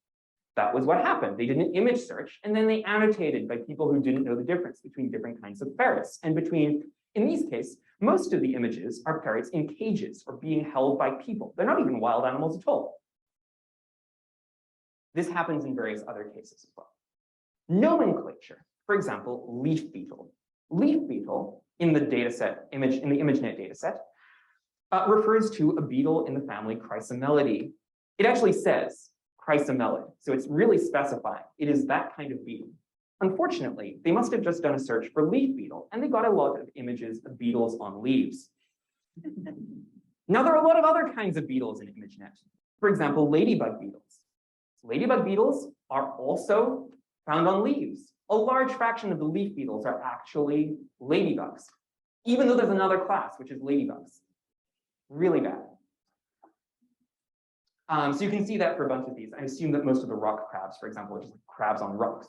That was what happened. They did an image search and then they annotated by people who didn't know the difference between different kinds of ferrets. And between, in these cases, most of the images are ferrets in cages or being held by people. They're not even wild animals at all. This happens in various other cases as well. Nomenclature, for example, leaf beetle. Leaf beetle in the dataset in the ImageNet dataset refers to a beetle in the family Chrysomelidae. It actually says Chrysomelid, so it's really specifying. It is that kind of beetle. Unfortunately, they must have just done a search for leaf beetle, and they got a lot of images of beetles on leaves. Now, there are a lot of other kinds of beetles in ImageNet. For example, ladybug beetles. Ladybug beetles are also found on leaves. A large fraction of the leaf beetles are actually ladybugs, even though there's another class, which is ladybugs. Really bad. So you can see that for a bunch of these. I assume that most of the rock crabs, for example, are just like crabs on rocks.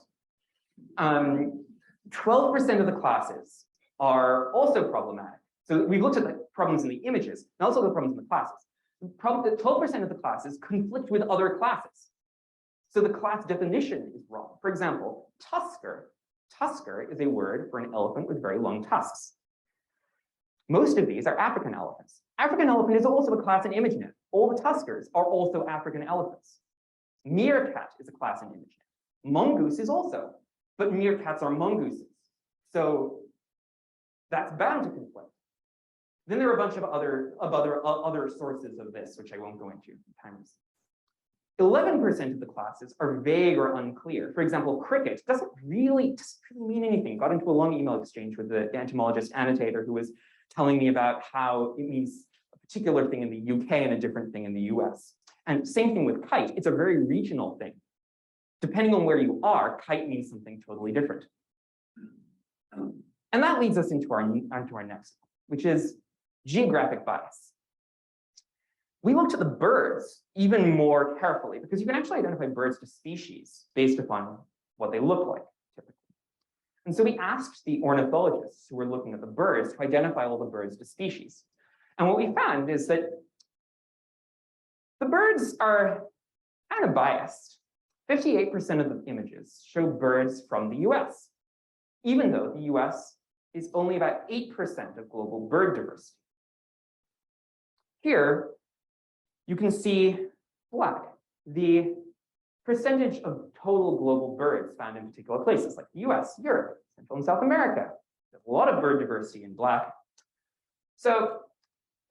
12% of the classes are also problematic. So we've looked at the problems in the images, and also the problems in the classes. 12% of the classes conflict with other classes. So the class definition is wrong. For example, tusker. Tusker is a word for an elephant with very long tusks. Most of these are African elephants. African elephant is also a class in ImageNet. All the tuskers are also African elephants. Meerkat is a class in ImageNet. Mongoose is also, but meerkats are mongooses. So that's bound to conflict. Then there are a bunch of other sources of this, which I won't go into. 11% of the classes are vague or unclear. For example, cricket doesn't really mean anything. Got into a long email exchange with the entomologist annotator who was telling me about how it means a particular thing in the UK and a different thing in the US. And same thing with kite. It's a very regional thing. Depending on where you are, kite means something totally different. And that leads us into our next, which is geographic bias. We looked at the birds even more carefully because you can actually identify birds to species based upon what they look like, typically. And so we asked the ornithologists who were looking at the birds to identify all the birds to species. And what we found is that the birds are kind of biased. 58% of the images show birds from the US, even though the US is only about 8% of global bird diversity. Here, you can see black, the percentage of total global birds found in particular places like the US, Europe, Central and South America. There's a lot of bird diversity in black. So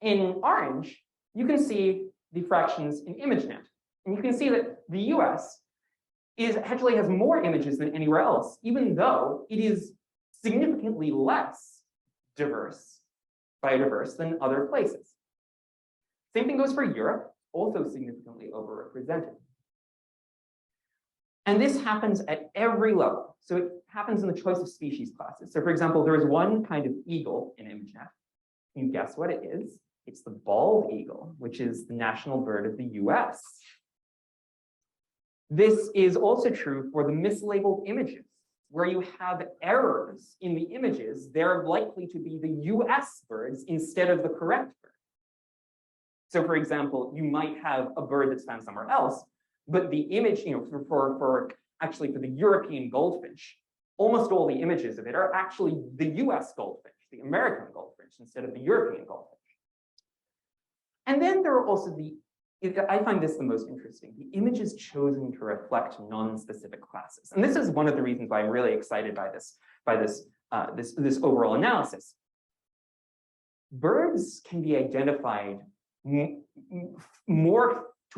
in orange, you can see the fractions in ImageNet. And you can see that the US actually has more images than anywhere else, even though it is significantly less biodiverse than other places. Same thing goes for Europe, also significantly overrepresented. And this happens at every level. So it happens in the choice of species classes. So for example, there is one kind of eagle in ImageNet. Can you guess what it is? It's the bald eagle, which is the national bird of the US. This is also true for the mislabeled images. Where you have errors in the images, they're likely to be the US birds instead of the correct bird. So for example, you might have a bird that's found somewhere else, but the image, for the European goldfinch, almost all the images of it are actually the US goldfinch, the American goldfinch, instead of the European goldfinch. And then there are also the I find this the most interesting. The image is chosen to reflect non-specific classes. And this is one of the reasons why I'm really excited by this overall analysis. Birds can be identified to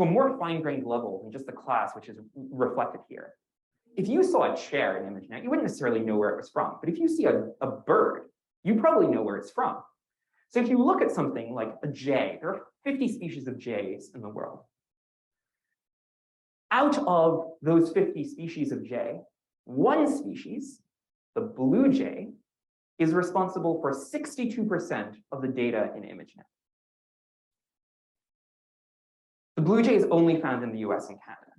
a more fine-grained level than just the class, which is reflected here. If you saw a chair in ImageNet, you wouldn't necessarily know where it was from. But if you see a bird, you probably know where it's from. So if you look at something like a jay, there are 50 species of jays in the world. Out of those 50 species of jay, one species, the blue jay, is responsible for 62% of the data in ImageNet. The blue jay is only found in the US and Canada.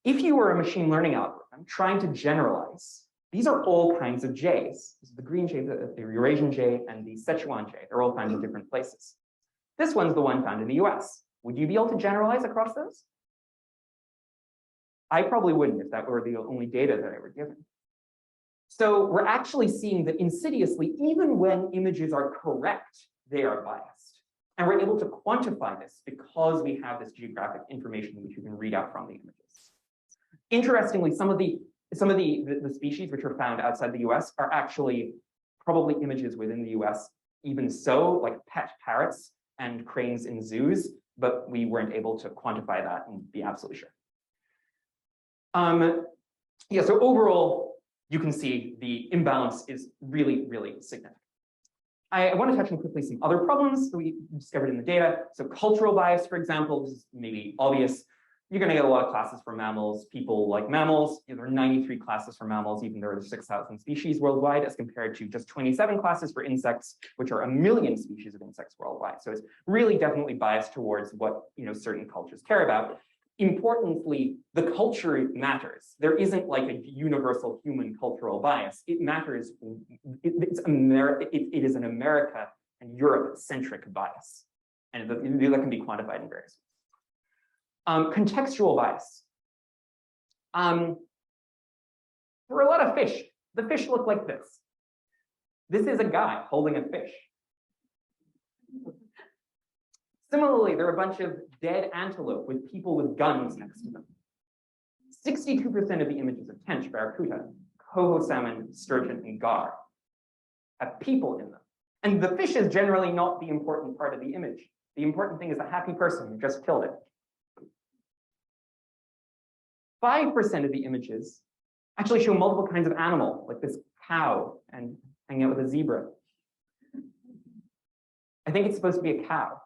If you were a machine learning algorithm trying to generalize, these are all kinds of jays. This is the green jay, the Eurasian jay, and the Sichuan jay. They're all found in different places. This one's the one found in the US. Would you be able to generalize across those? I probably wouldn't if that were the only data that I were given. So we're actually seeing that insidiously, even when images are correct, they are biased. And we're able to quantify this because we have this geographic information which you can read out from the images. Interestingly, some of the species which are found outside the US are actually probably images within the US, even so, like pet parrots and cranes in zoos, but we weren't able to quantify that and be absolutely sure. Yeah, so overall, you can see the imbalance is really, really significant. I want to touch on quickly some other problems that we discovered in the data. So cultural bias, for example, this is maybe obvious. You're going to get a lot of classes for mammals. People like mammals. There are 93 classes for mammals, even though there are 6,000 species worldwide, as compared to just 27 classes for insects, which are 1 million species of insects worldwide. So it's really definitely biased towards what certain cultures care about. Importantly, the culture matters. There isn't like a universal human cultural bias. It matters. It is an America and Europe-centric bias, and that can be quantified in various ways. Contextual bias. There were a lot of fish. The fish look like this. This is a guy holding a fish. Similarly, there are a bunch of dead antelope with people with guns next to them. 62% of the images of tench, barracuda, coho salmon, sturgeon, and gar have people in them. And the fish is generally not the important part of the image. The important thing is a happy person who just killed it. 5% of the images actually show multiple kinds of animal, like this cow and hanging out with a zebra. I think it's supposed to be a cow.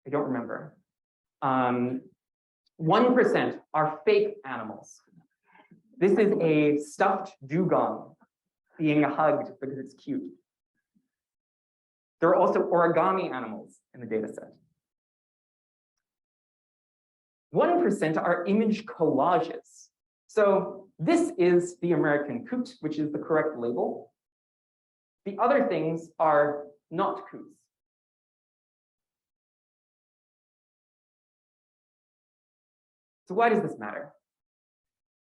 I don't remember. 1% are fake animals. This is a stuffed dugong being hugged because it's cute. There are also origami animals in the data set. 1% are image collages. So this is the American coot, which is the correct label. The other things are not coots. So why does this matter?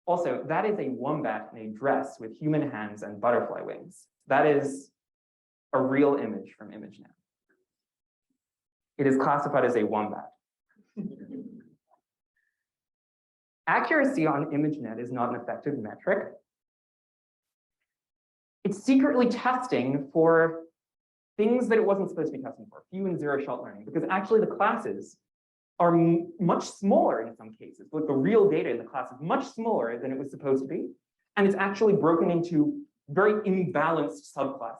Also, that is a wombat in a dress with human hands and butterfly wings. That is a real image from ImageNet. It is classified as a wombat. Accuracy on ImageNet is not an effective metric. It's secretly testing for things that it wasn't supposed to be testing for, few and zero-shot learning, because actually the classes are much smaller in some cases. Like the real data in the class is much smaller than it was supposed to be, and it's actually broken into very imbalanced subclasses.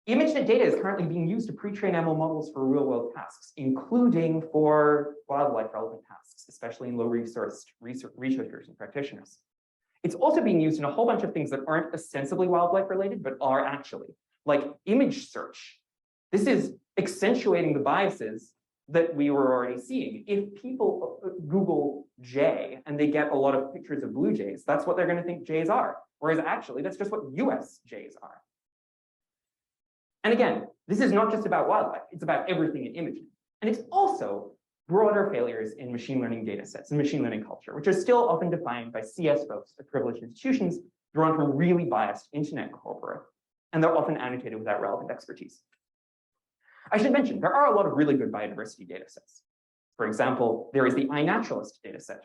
ImageNet data is currently being used to pre-train ML models for real-world tasks, including for wildlife-relevant tasks, especially in low-resourced researchers and practitioners. It's also being used in a whole bunch of things that aren't ostensibly wildlife-related, but are actually, like image search. This is accentuating the biases that we were already seeing. If people Google jay and they get a lot of pictures of blue jays, that's what they're going to think jays are. Whereas actually, that's just what US jays are. And again, this is not just about wildlife, it's about everything in imaging. And it's also broader failures in machine learning data sets and machine learning culture, which are still often defined by CS folks at privileged institutions drawn from really biased internet corpora. and they're often annotated without relevant expertise. I should mention, there are a lot of really good biodiversity data sets. For example, there is the iNaturalist dataset.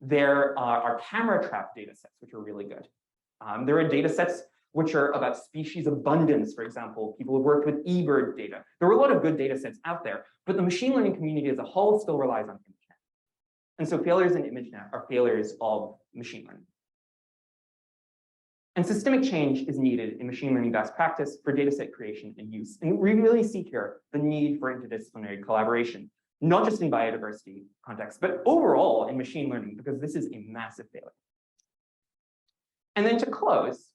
There are camera trap data sets, which are really good. There are data sets which are about species abundance, for example. People have worked with eBird data. There are a lot of good data sets out there, but the machine learning community as a whole still relies on ImageNet. And so failures in ImageNet are failures of machine learning. And systemic change is needed in machine learning best practice for dataset creation and use. And we really see here the need for interdisciplinary collaboration, not just in biodiversity context, but overall in machine learning, because this is a massive failure. And then to close,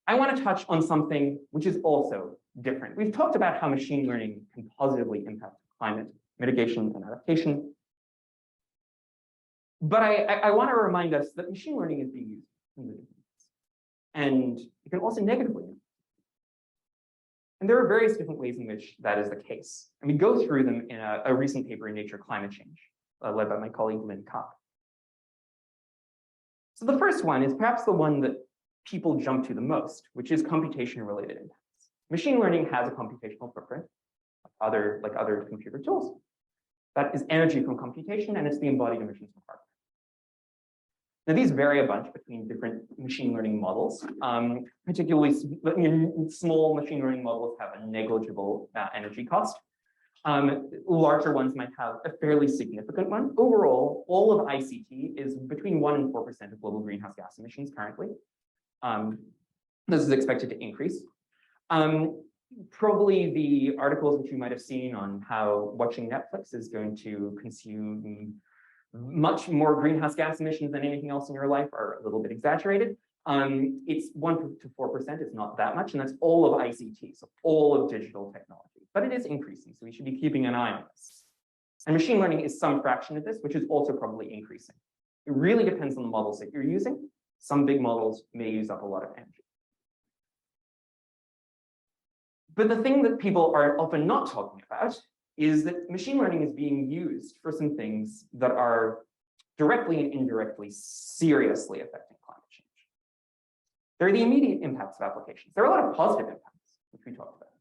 I want to touch on something which is also different. We've talked about how machine learning can positively impact climate mitigation and adaptation. But I want to remind us that machine learning is being used in the different ways. And it can also negatively impact. And there are various different ways in which that is the case. And we go through them in a recent paper in Nature Climate Change, led by my colleague Lynn Kopp. So the first one is perhaps the one that people jump to the most, which is computation-related impacts. Machine learning has a computational footprint, like other computer tools. That is energy from computation, and it's the embodied emissions from carbon. Now, these vary a bunch between different machine learning models. Particularly, small machine learning models have a negligible energy cost. Larger ones might have a fairly significant one. Overall, all of ICT is between 1% and 4% of global greenhouse gas emissions currently. This is expected to increase. Probably the articles which you might have seen on how watching Netflix is going to consume much more greenhouse gas emissions than anything else in your life are a little bit exaggerated. It's 1% to 4%, it's not that much, and that's all of ICT, so all of digital technology. But it is increasing, so we should be keeping an eye on this. And machine learning is some fraction of this, which is also probably increasing. It really depends on the models that you're using. Some big models may use up a lot of energy. But the thing that people are often not talking about is that machine learning is being used for some things that are directly and indirectly seriously affecting climate change. There are the immediate impacts of applications. There are a lot of positive impacts, which we talked about.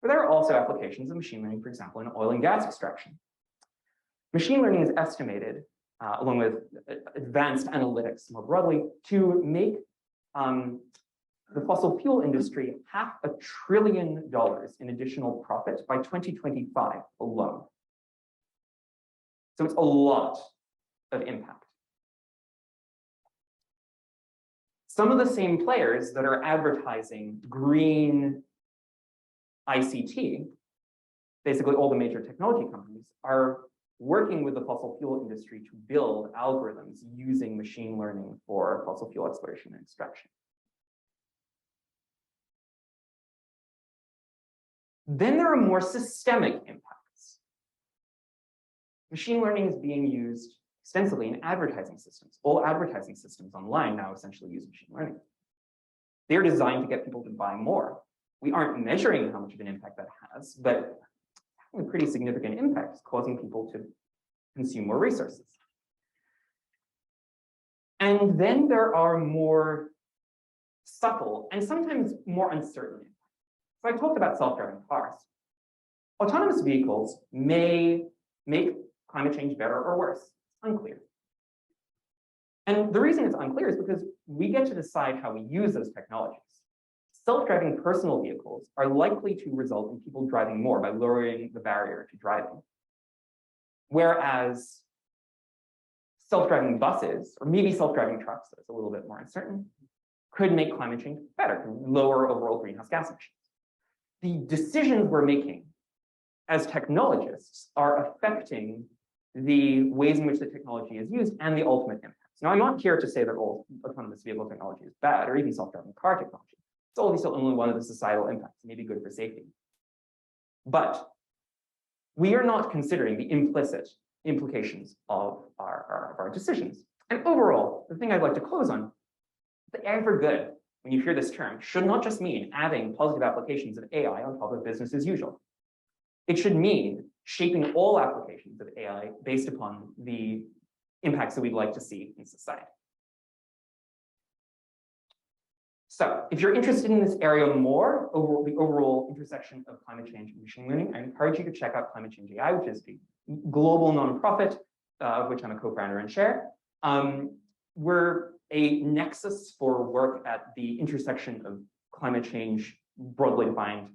But there are also applications of machine learning, for example, in oil and gas extraction. Machine learning is estimated, along with advanced analytics more broadly, to make the fossil fuel industry $500 billion in additional profit by 2025 alone. So it's a lot of impact. Some of the same players that are advertising green ICT, basically all the major technology companies, are working with the fossil fuel industry to build algorithms using machine learning for fossil fuel exploration and extraction. Then there are more systemic impacts. Machine learning is being used extensively in advertising systems. All advertising systems online now essentially use machine learning. They're designed to get people to buy more. We aren't measuring how much of an impact that has, but having a pretty significant impact is causing people to consume more resources. And then there are more subtle and sometimes more uncertain impacts. So I talked about self-driving cars. Autonomous vehicles may make climate change better or worse. It's unclear. And the reason it's unclear is because we get to decide how we use those technologies. Self-driving personal vehicles are likely to result in people driving more by lowering the barrier to driving. Whereas self-driving buses, or maybe self-driving trucks, that's a little bit more uncertain, could make climate change better, lower overall greenhouse gas emissions. The decisions we're making as technologists are affecting the ways in which the technology is used and the ultimate impacts. Now, I'm not here to say that all autonomous vehicle technology is bad, or even self-driving car technology. It's obviously only one of the societal impacts, maybe good for safety. But we are not considering the implicit implications of our decisions. And overall, the thing I'd like to close on, the AI for good, when you hear this term, should not just mean adding positive applications of AI on top of business as usual. It should mean shaping all applications of AI based upon the impacts that we'd like to see in society. So if you're interested in this area more, the overall intersection of climate change and machine learning, I encourage you to check out Climate Change AI, which is a global nonprofit, of which I'm a co-founder and chair. We're a nexus for work at the intersection of climate change, broadly defined,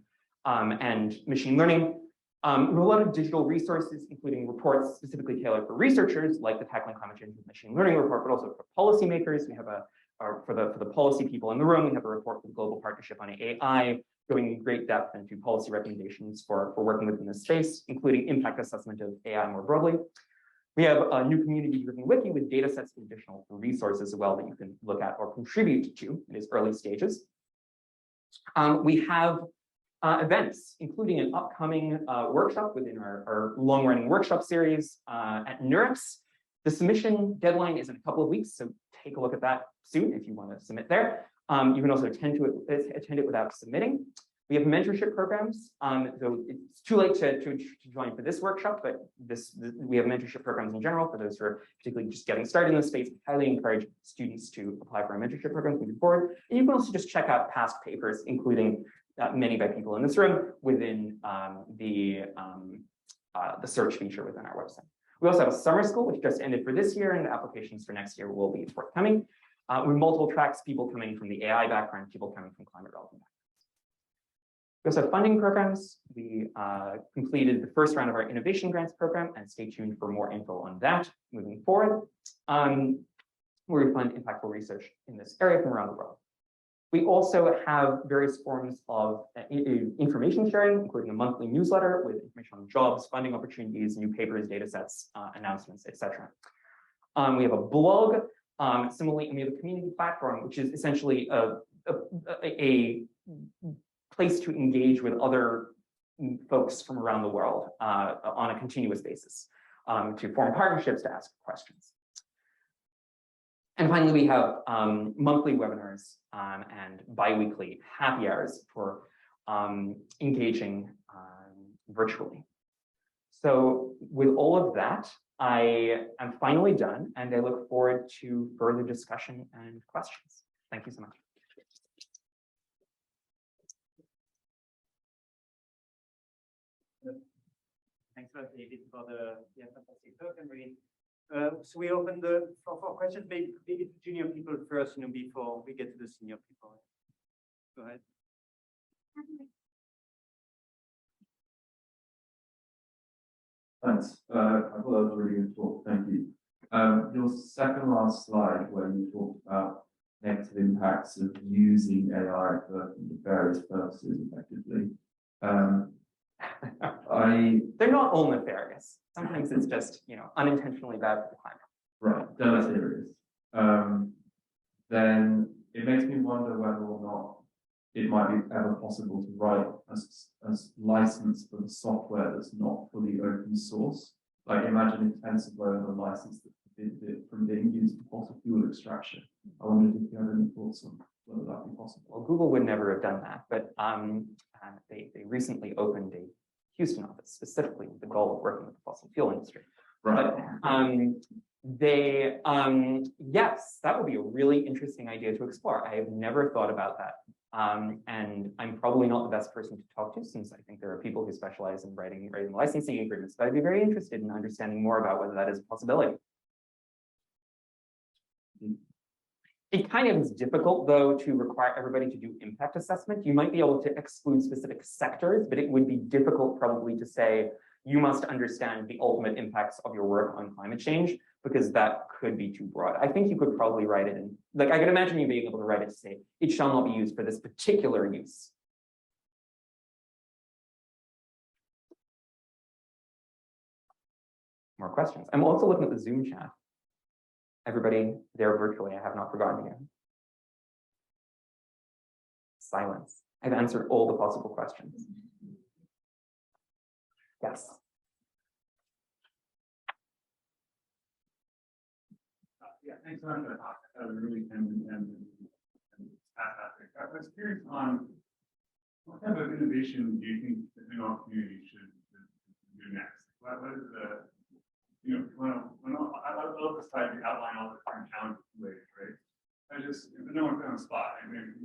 and machine learning. We have a lot of digital resources, including reports specifically tailored for researchers, like the Tackling Climate Change with Machine Learning report, but also for policymakers. We have for the policy people in the room, we have a report with the Global Partnership on AI, going in great depth into policy recommendations for working within this space, including impact assessment of AI more broadly. We have a new community-driven wiki with data sets and additional resources as well that you can look at or contribute to in its early stages. We have events, including an upcoming workshop within our long-running workshop series at NeurIPS. The submission deadline is in a couple of weeks, so take a look at that soon if you want to submit there. You can also attend it without submitting. We have mentorship programs, though it's too late to join for this workshop, but we have mentorship programs in general for those who are particularly just getting started in this space. I highly encourage students to apply for our mentorship programs moving forward. And you can also just check out past papers, including many by people in this room within the search feature within our website. We also have a summer school, which just ended for this year, and applications for next year will be forthcoming. We have multiple tracks, people coming from the AI background, people coming from climate relevant backgrounds. We also have funding programs. We completed the first round of our innovation grants program, and stay tuned for more info on that moving forward. Where we fund impactful research in this area from around the world. We also have various forms of information sharing, including a monthly newsletter with information on jobs, funding opportunities, new papers, data sets, announcements, etc. We have a blog, similarly, and we have a community platform, which is essentially a place to engage with other folks from around the world on a continuous basis, to form partnerships, to ask questions. And finally, we have monthly webinars and bi-weekly happy hours for engaging virtually. So with all of that, I am finally done, and I look forward to further discussion and questions. Thank you so much. Thanks a lot, David, for the fantastic talk. And really, so we open for questions, maybe to junior people first, before we get to the senior people. Go ahead. Thanks. I thought that was a really good talk. Thank you. Your second last slide, where you talked about negative impacts of using AI for various purposes, effectively. They're not all nefarious. Sometimes it's just, unintentionally bad for the climate. Right, deleterious. Then it makes me wonder whether or not it might be ever possible to write a license for the software that's not fully open source. Like imagine if TensorFlow had a license that forbid it from being used for fossil fuel extraction. I wondered if you had any thoughts on whether that would be possible. Well, Google would never have done that, but they recently opened a Houston office specifically with the goal of working with the fossil fuel industry. Right. But yes, that would be a really interesting idea to explore. I have never thought about that. And I'm probably not the best person to talk to, since I think there are people who specialize in writing licensing agreements, but I'd be very interested in understanding more about whether that is a possibility. It kind of is difficult, though, to require everybody to do impact assessment. You might be able to exclude specific sectors, but it would be difficult probably to say, you must understand the ultimate impacts of your work on climate change, because that could be too broad. I think you could probably write it in, like I could imagine you being able to write it to say, it shall not be used for this particular use. More questions? I'm also looking at the Zoom chat. Everybody there virtually, I have not forgotten you. Silence. I've answered all the possible questions. Yes. Yeah, thanks so much for the talk. That was really fantastic. I was curious on what type of innovation do you think the NO community should do next? What is the, I love the slide you outline all the different challenges ways, right? No one put on the spot, maybe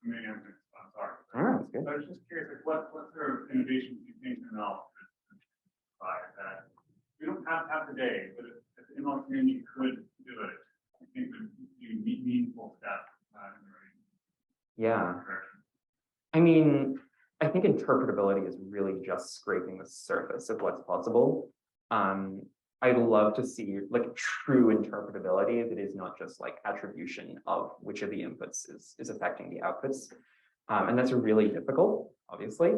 many answers. I'm sorry. All right, that's good. I was just curious, like, what sort of innovations do you think ML could provide that we don't have today, but if the ML community could do it, I think would be meaningful step in the right Yeah. direction. I mean, I think interpretability is really just scraping the surface of what's possible. I'd love to see like true interpretability that is not just like attribution of which of the inputs is affecting the outputs. And that's really difficult, obviously,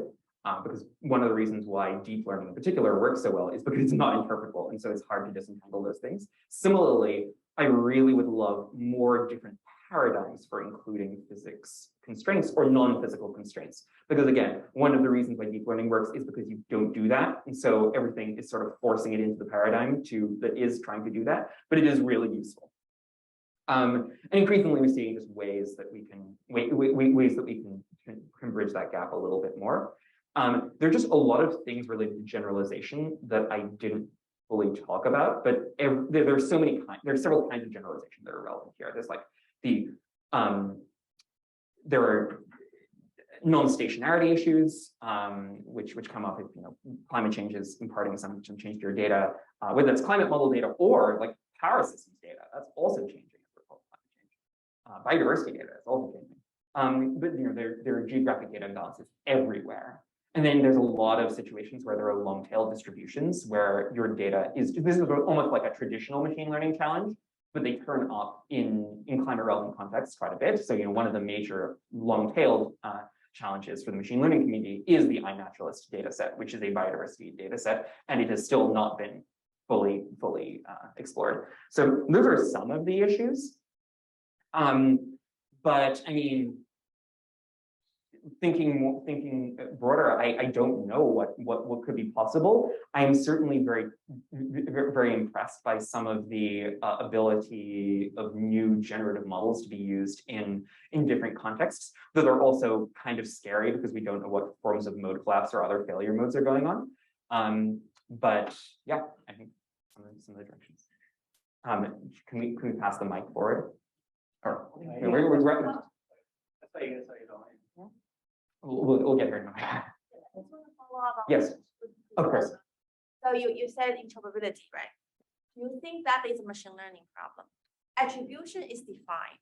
because one of the reasons why deep learning in particular works so well is because it's not interpretable. And so it's hard to disentangle those things. Similarly, I really would love more different paradigms for including physics constraints or non-physical constraints. Because again, one of the reasons why deep learning works is because you don't do that. And so everything is sort of forcing it into the paradigm that is trying to do that, but it is really useful. And increasingly we're seeing just ways that we can bridge that gap a little bit more. There are just a lot of things related to generalization that I didn't fully talk about, but there's so many kinds, there's several kinds of generalization that are relevant here. There's like there are non-stationarity issues, which come up if climate change is imparting some change to your data, whether it's climate model data or like power systems data, that's also changing as a result of climate change. Biodiversity data is also changing. But there are geographic data imbalances everywhere. And then there's a lot of situations where there are long tail distributions where your data this is almost like a traditional machine learning challenge, but they turn up in climate relevant contexts quite a bit. So, one of the major long tailed challenges for the machine learning community is the iNaturalist data set, which is a biodiversity data set, and it has still not been fully explored. So those are some of the issues. But I mean, thinking broader, I don't know what could be possible. I am certainly very impressed by some of the ability of new generative models to be used in different contexts, though they're also kind of scary because we don't know what forms of mode collapse or other failure modes are going on. But yeah, I think some of the directions. Can we pass the mic forward? Or We'll get here in a minute. I just want to follow up on Yes, of course. So you said interpretability, right? Do you think that is a machine learning problem? Attribution is defined.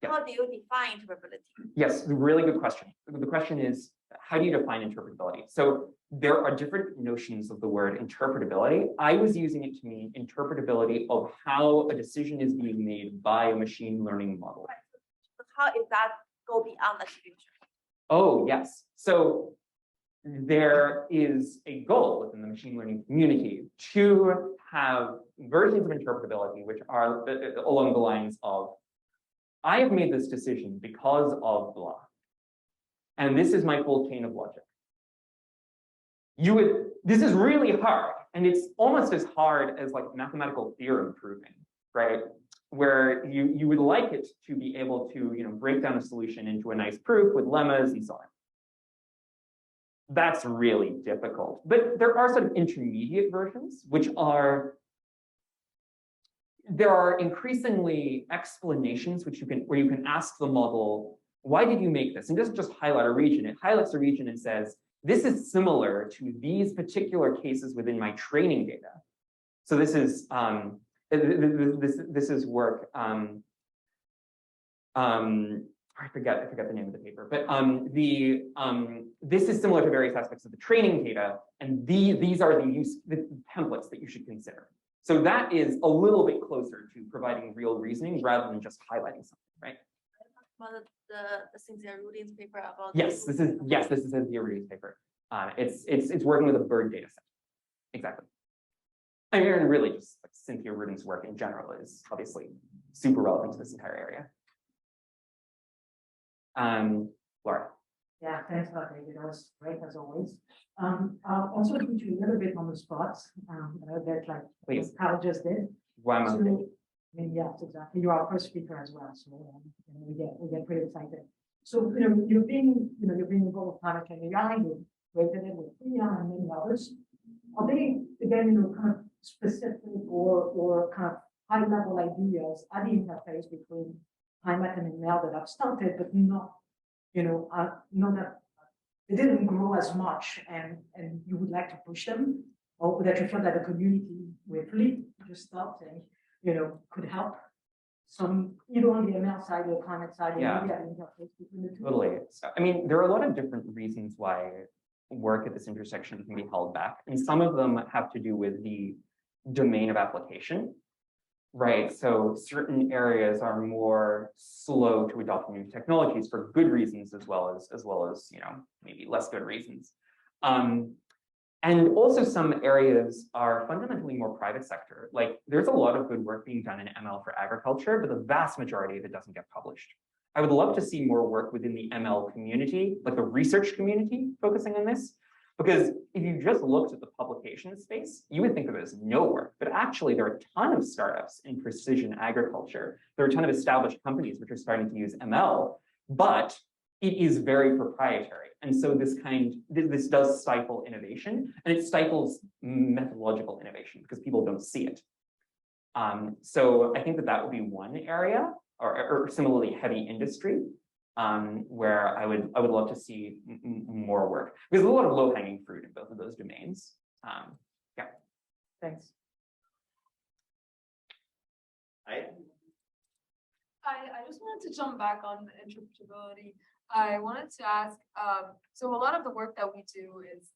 Yeah. How do you define interpretability? Yes, really good question. The question is, how do you define interpretability? So there are different notions of the word interpretability. I was using it to mean interpretability of how a decision is being made by a machine learning model. Right. So how is that go beyond attribution? Oh, yes. So there is a goal within the machine learning community to have versions of interpretability which are along the lines of, I have made this decision because of blah. And this is my full chain of logic. This is really hard. And it's almost as hard as like mathematical theorem proving, right? Where you would like it to be able to break down a solution into a nice proof with lemmas and so on. That's really difficult. But there are some intermediate versions, which are, there are increasingly explanations where you can ask the model, why did you make this? And just highlight a region. It highlights a region and says, this is similar to these particular cases within my training data. So this is this is work. I forget the name of the paper, but this is similar to various aspects of the training data, and these are the templates that you should consider. So that is a little bit closer to providing real reasoning rather than just highlighting something, right? About the Cynthia Rudin's paper about This is Cynthia Rudin's paper. It's working with a bird data set. Exactly. I mean, really just like Cynthia Rudin's work in general is obviously super relevant to this entire area. Laura. Yeah, thanks a lot, David. That was great as always. I'll also put you a little bit on the spot. That like Please. Carl just did. Why So, I mean, yes, exactly. You are our first speaker as well, so we get pretty excited. So you've been involved with climate change. You created it with Pia and many others. Are they again kind of specific or kind of high level ideas at the interface between climate and ML that have started but not not that they didn't grow as much and you would like to push them, or that you feel that the community with really just starting, could help some, either on the ML side or climate side, or Yeah. maybe an interface between the two. Totally. So, I mean, there are a lot of different reasons why work at this intersection can be held back. And some of them have to do with the domain of application, right? So certain areas are more slow to adopt new technologies for good reasons, as well as maybe less good reasons. And also some areas are fundamentally more private sector. Like there's a lot of good work being done in ML for agriculture, but the vast majority of it doesn't get published. I would love to see more work within the ML community, like the research community focusing on this, because if you just looked at the publication space, you would think of it as no work, but actually there are a ton of startups in precision agriculture. There are a ton of established companies which are starting to use ML, but it is very proprietary. And so this does stifle innovation, and it stifles methodological innovation because people don't see it. So I think that would be one area, or similarly heavy industry, where I would love to see more work. Because there's a lot of low-hanging fruit in both of those domains. Yeah. Thanks. I just wanted to jump back on the interpretability. I wanted to ask, so a lot of the work that we do is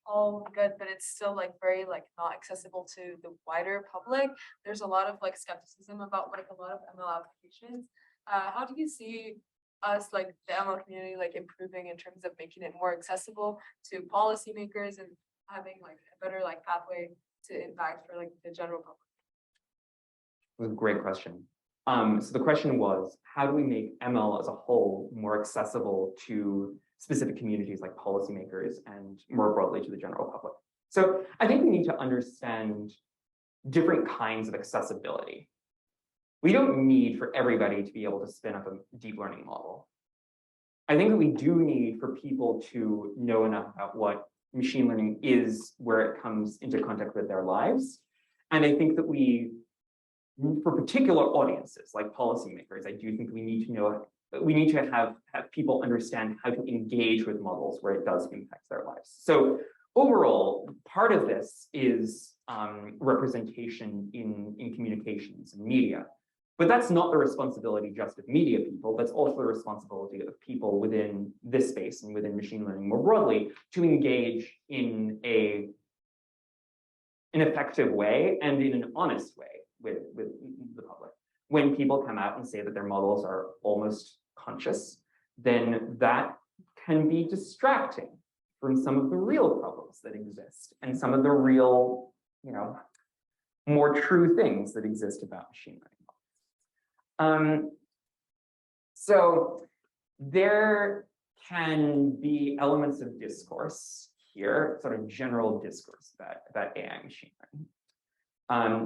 all good, but it's still like very not accessible to the wider public. There's a lot of skepticism about a lot of ML applications. How do you see us, the ML community, improving in terms of making it more accessible to policymakers and having a better pathway to impact for the general public? That's a great question. So the question was, how do we make ML as a whole more accessible to specific communities like policymakers and more broadly to the general public? So I think we need to understand different kinds of accessibility. We don't need for everybody to be able to spin up a deep learning model. I think that we do need for people to know enough about what machine learning is, where it comes into contact with their lives. And I think that for particular audiences like policymakers, I do think we need to have people understand how to engage with models where it does impact their lives. So overall, part of this is representation in communications and media. But that's not the responsibility just of media people. That's also the responsibility of people within this space and within machine learning more broadly to engage in an effective way and in an honest way with the public. When people come out and say that their models are almost conscious, then that can be distracting from some of the real problems that exist and some of the real, more true things that exist about machine learning models. So there can be elements of discourse here, sort of general discourse about AI machine learning.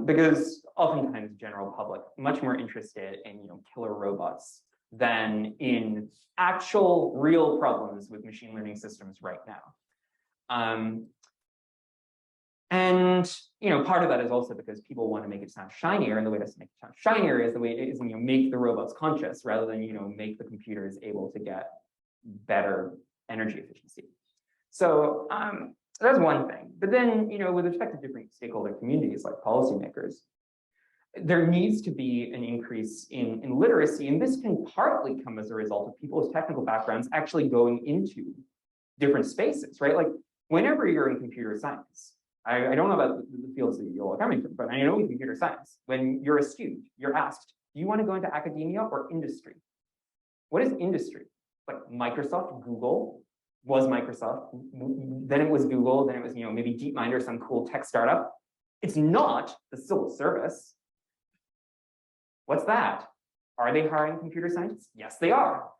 Because oftentimes general public much more interested in killer robots than in actual real problems with machine learning systems right now. And part of that is also because people want to make it sound shinier, and the way to make it sound shinier is make the robots conscious rather than make the computers able to get better energy efficiency. So that's one thing. But then, with respect to different stakeholder communities like policymakers, there needs to be an increase in literacy. And this can partly come as a result of people's technical backgrounds actually going into different spaces, right? Like whenever you're in computer science, I don't know about the fields that you're coming from, but I know in computer science, when you're a student, you're asked, do you want to go into academia or industry? What is industry? Like Microsoft, Google, was Microsoft, then it was Google, then it was maybe DeepMind or some cool tech startup. It's not the civil service. What's that? Are they hiring computer scientists? Yes, they are.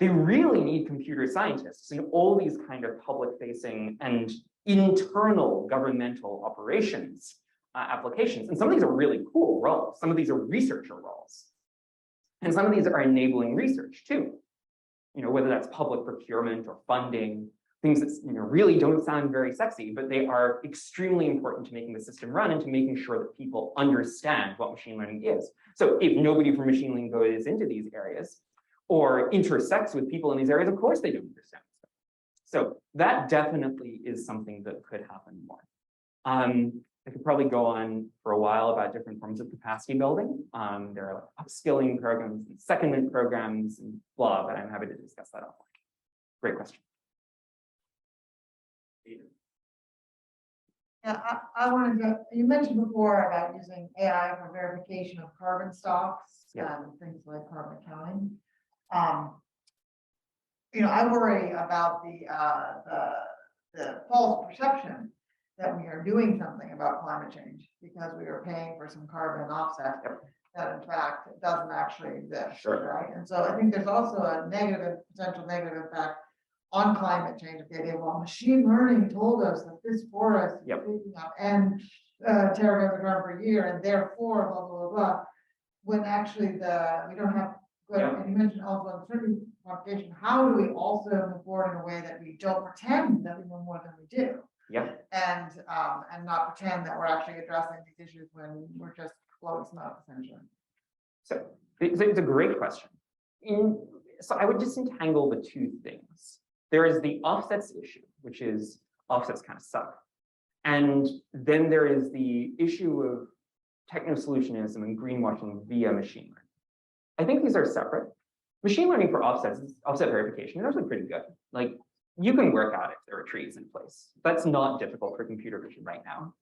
They really need computer scientists in all these kind of public-facing and internal governmental operations applications. And some of these are really cool roles. Some of these are researcher roles. And some of these are enabling research too. Whether that's public procurement or funding, things that really don't sound very sexy, but they are extremely important to making the system run and to making sure that people understand what machine learning is. So if nobody from machine learning goes into these areas, or intersects with people in these areas, of course they don't understand stuff. So that definitely is something that could happen more. I could probably go on for a while about different forms of capacity building. There are like upskilling programs and secondment programs and blah, but I'm happy to discuss that offline. Great question. Yeah, I wanted to, you mentioned before about using AI for verification of carbon stocks and things like carbon accounting. I worry about the false perception that we are doing something about climate change because we are paying for some carbon offset that in fact doesn't actually exist, right? And so I think there's also a potential negative effect on climate change. The idea, well, machine learning told us that this forest is picking up and tearing up the ground per year, and therefore blah blah blah blah. When actually we don't have good. And you mentioned also uncertainty quantification. How do we also move forward in a way that we don't pretend that we know more than we do? And not pretend that we're actually addressing these issues when we're just blowing smoke, essentially. So it's a great question. So I would disentangle the two things. There is the offsets issue, which is offsets kind of suck. And then there is the issue of techno-solutionism and greenwashing via machine learning. I think these are separate. Machine learning for offsets, offset verification, is actually pretty good. Like, you can work out if there are trees in place. That's not difficult for computer vision right now.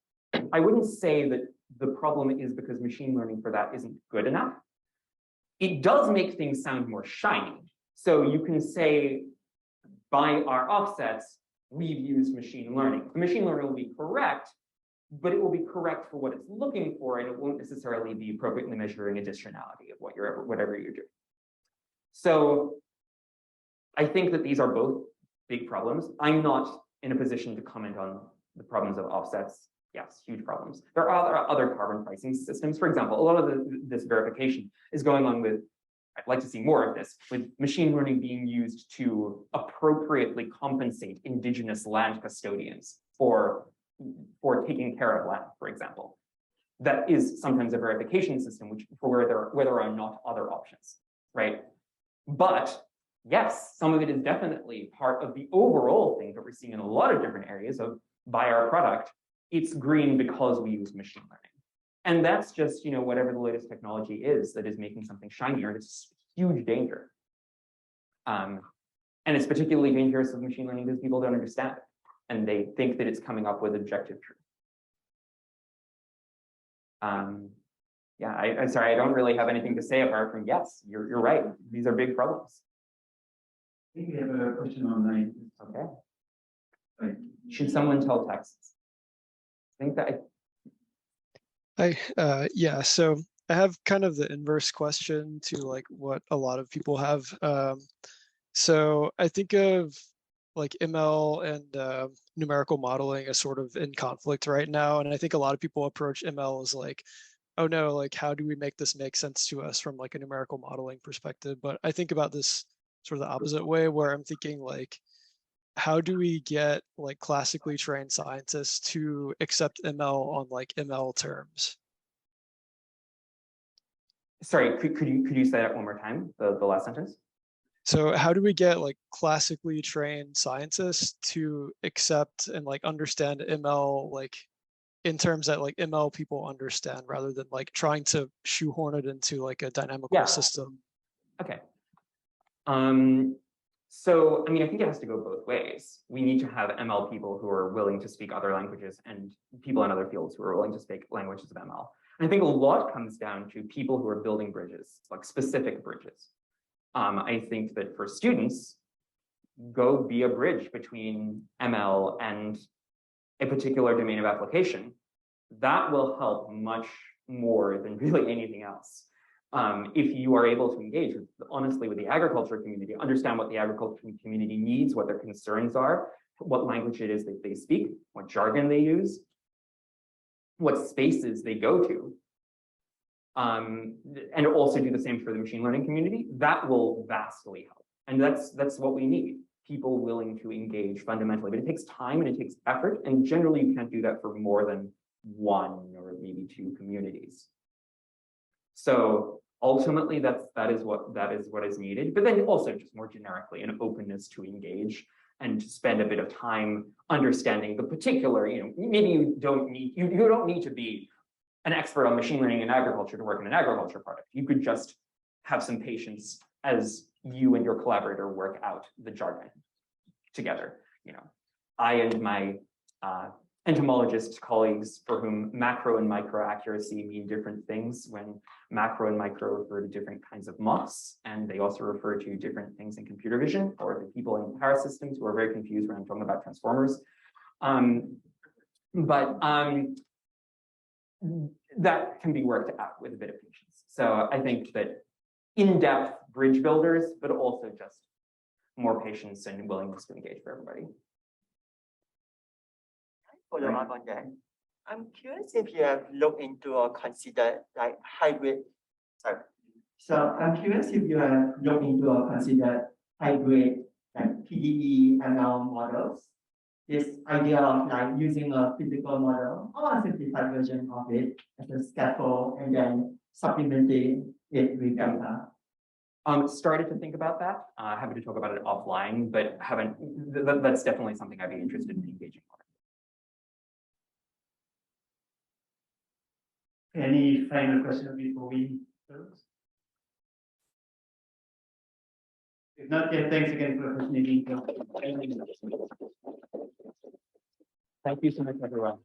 I wouldn't say that the problem is because machine learning for that isn't good enough. It does make things sound more shiny. So you can say, by our offsets, we've used machine learning. The machine learning will be correct, but it will be correct for what it's looking for, and it won't necessarily be appropriately measuring additionality of whatever you're doing. So I think that these are both big problems. I'm not in a position to comment on the problems of offsets. Yes, huge problems. There are other carbon pricing systems. For example, a lot of this verification is going on with, I'd like to see more of this, with machine learning being used to appropriately compensate indigenous land custodians for taking care of land, for example. That is sometimes a verification system for where there are not other options, right? But yes, some of it is definitely part of the overall thing that we're seeing in a lot of different areas of buy our product. It's green because we use machine learning. And that's just, whatever the latest technology is that is making something shinier. It's huge danger. And it's particularly dangerous with machine learning because people don't understand it. And they think that it's coming up with objective truth. I'm sorry, I don't really have anything to say apart from, yes, you're right. These are big problems. I think we have a question online. Okay. Right. Should someone tell Texas? I think that yeah, so I have kind of the inverse question to like what a lot of people have. So I think of like ML and numerical modeling as sort of in conflict right now. And I think a lot of people approach ML as like, oh no, like how do we make this make sense to us from like a numerical modeling perspective? But I think about this sort of the opposite way, where I'm thinking like, how do we get like classically trained scientists to accept ML on like ML terms? Sorry, could you say that one more time, the last sentence? So how do we get like classically trained scientists to accept and like understand ML like in terms that like ML people understand, rather than like trying to shoehorn it into like a dynamical system? Okay. So, I mean, I think it has to go both ways. We need to have ML people who are willing to speak other languages and people in other fields who are willing to speak languages of ML. And I think a lot comes down to people who are building bridges, like specific bridges. I think that for students, go be a bridge between ML and a particular domain of application. That will help much more than really anything else. If you are able to engage honestly with the agriculture community, understand what the agriculture community needs, what their concerns are, what language it is that they speak, what jargon they use, what spaces they go to, and also do the same for the machine learning community, that will vastly help. And that's what we need, people willing to engage fundamentally. But it takes time and it takes effort, and generally you can't do that for more than one or maybe two communities. So ultimately that is what is needed, but then also just more generically an openness to engage and to spend a bit of time understanding the particular, maybe you don't need to be an expert on machine learning in agriculture to work in an agriculture project. You could just have some patience as you and your collaborator work out the jargon together. I and my entomologist colleagues for whom macro and micro accuracy mean different things when macro and micro refer to different kinds of moths, and they also refer to different things in computer vision, or the people in power systems who are very confused when I'm talking about transformers. That can be worked out with a bit of patience. So I think that in-depth bridge builders, but also just more patience and willingness to engage for everybody. Follow up on that. I'm curious if you have looked into or considered like hybrid. Sorry. So I'm curious if you have looked into or considered hybrid like PDE ML models. This idea of like using a physical model or a simplified version of it as a scaffold and then supplementing it with data. Started to think about that. Happy to talk about it offline, but haven't. That's definitely something I'd be interested in engaging on. Any final questions before we close? If not, yeah, thanks again for participating. Thank you so much, everyone.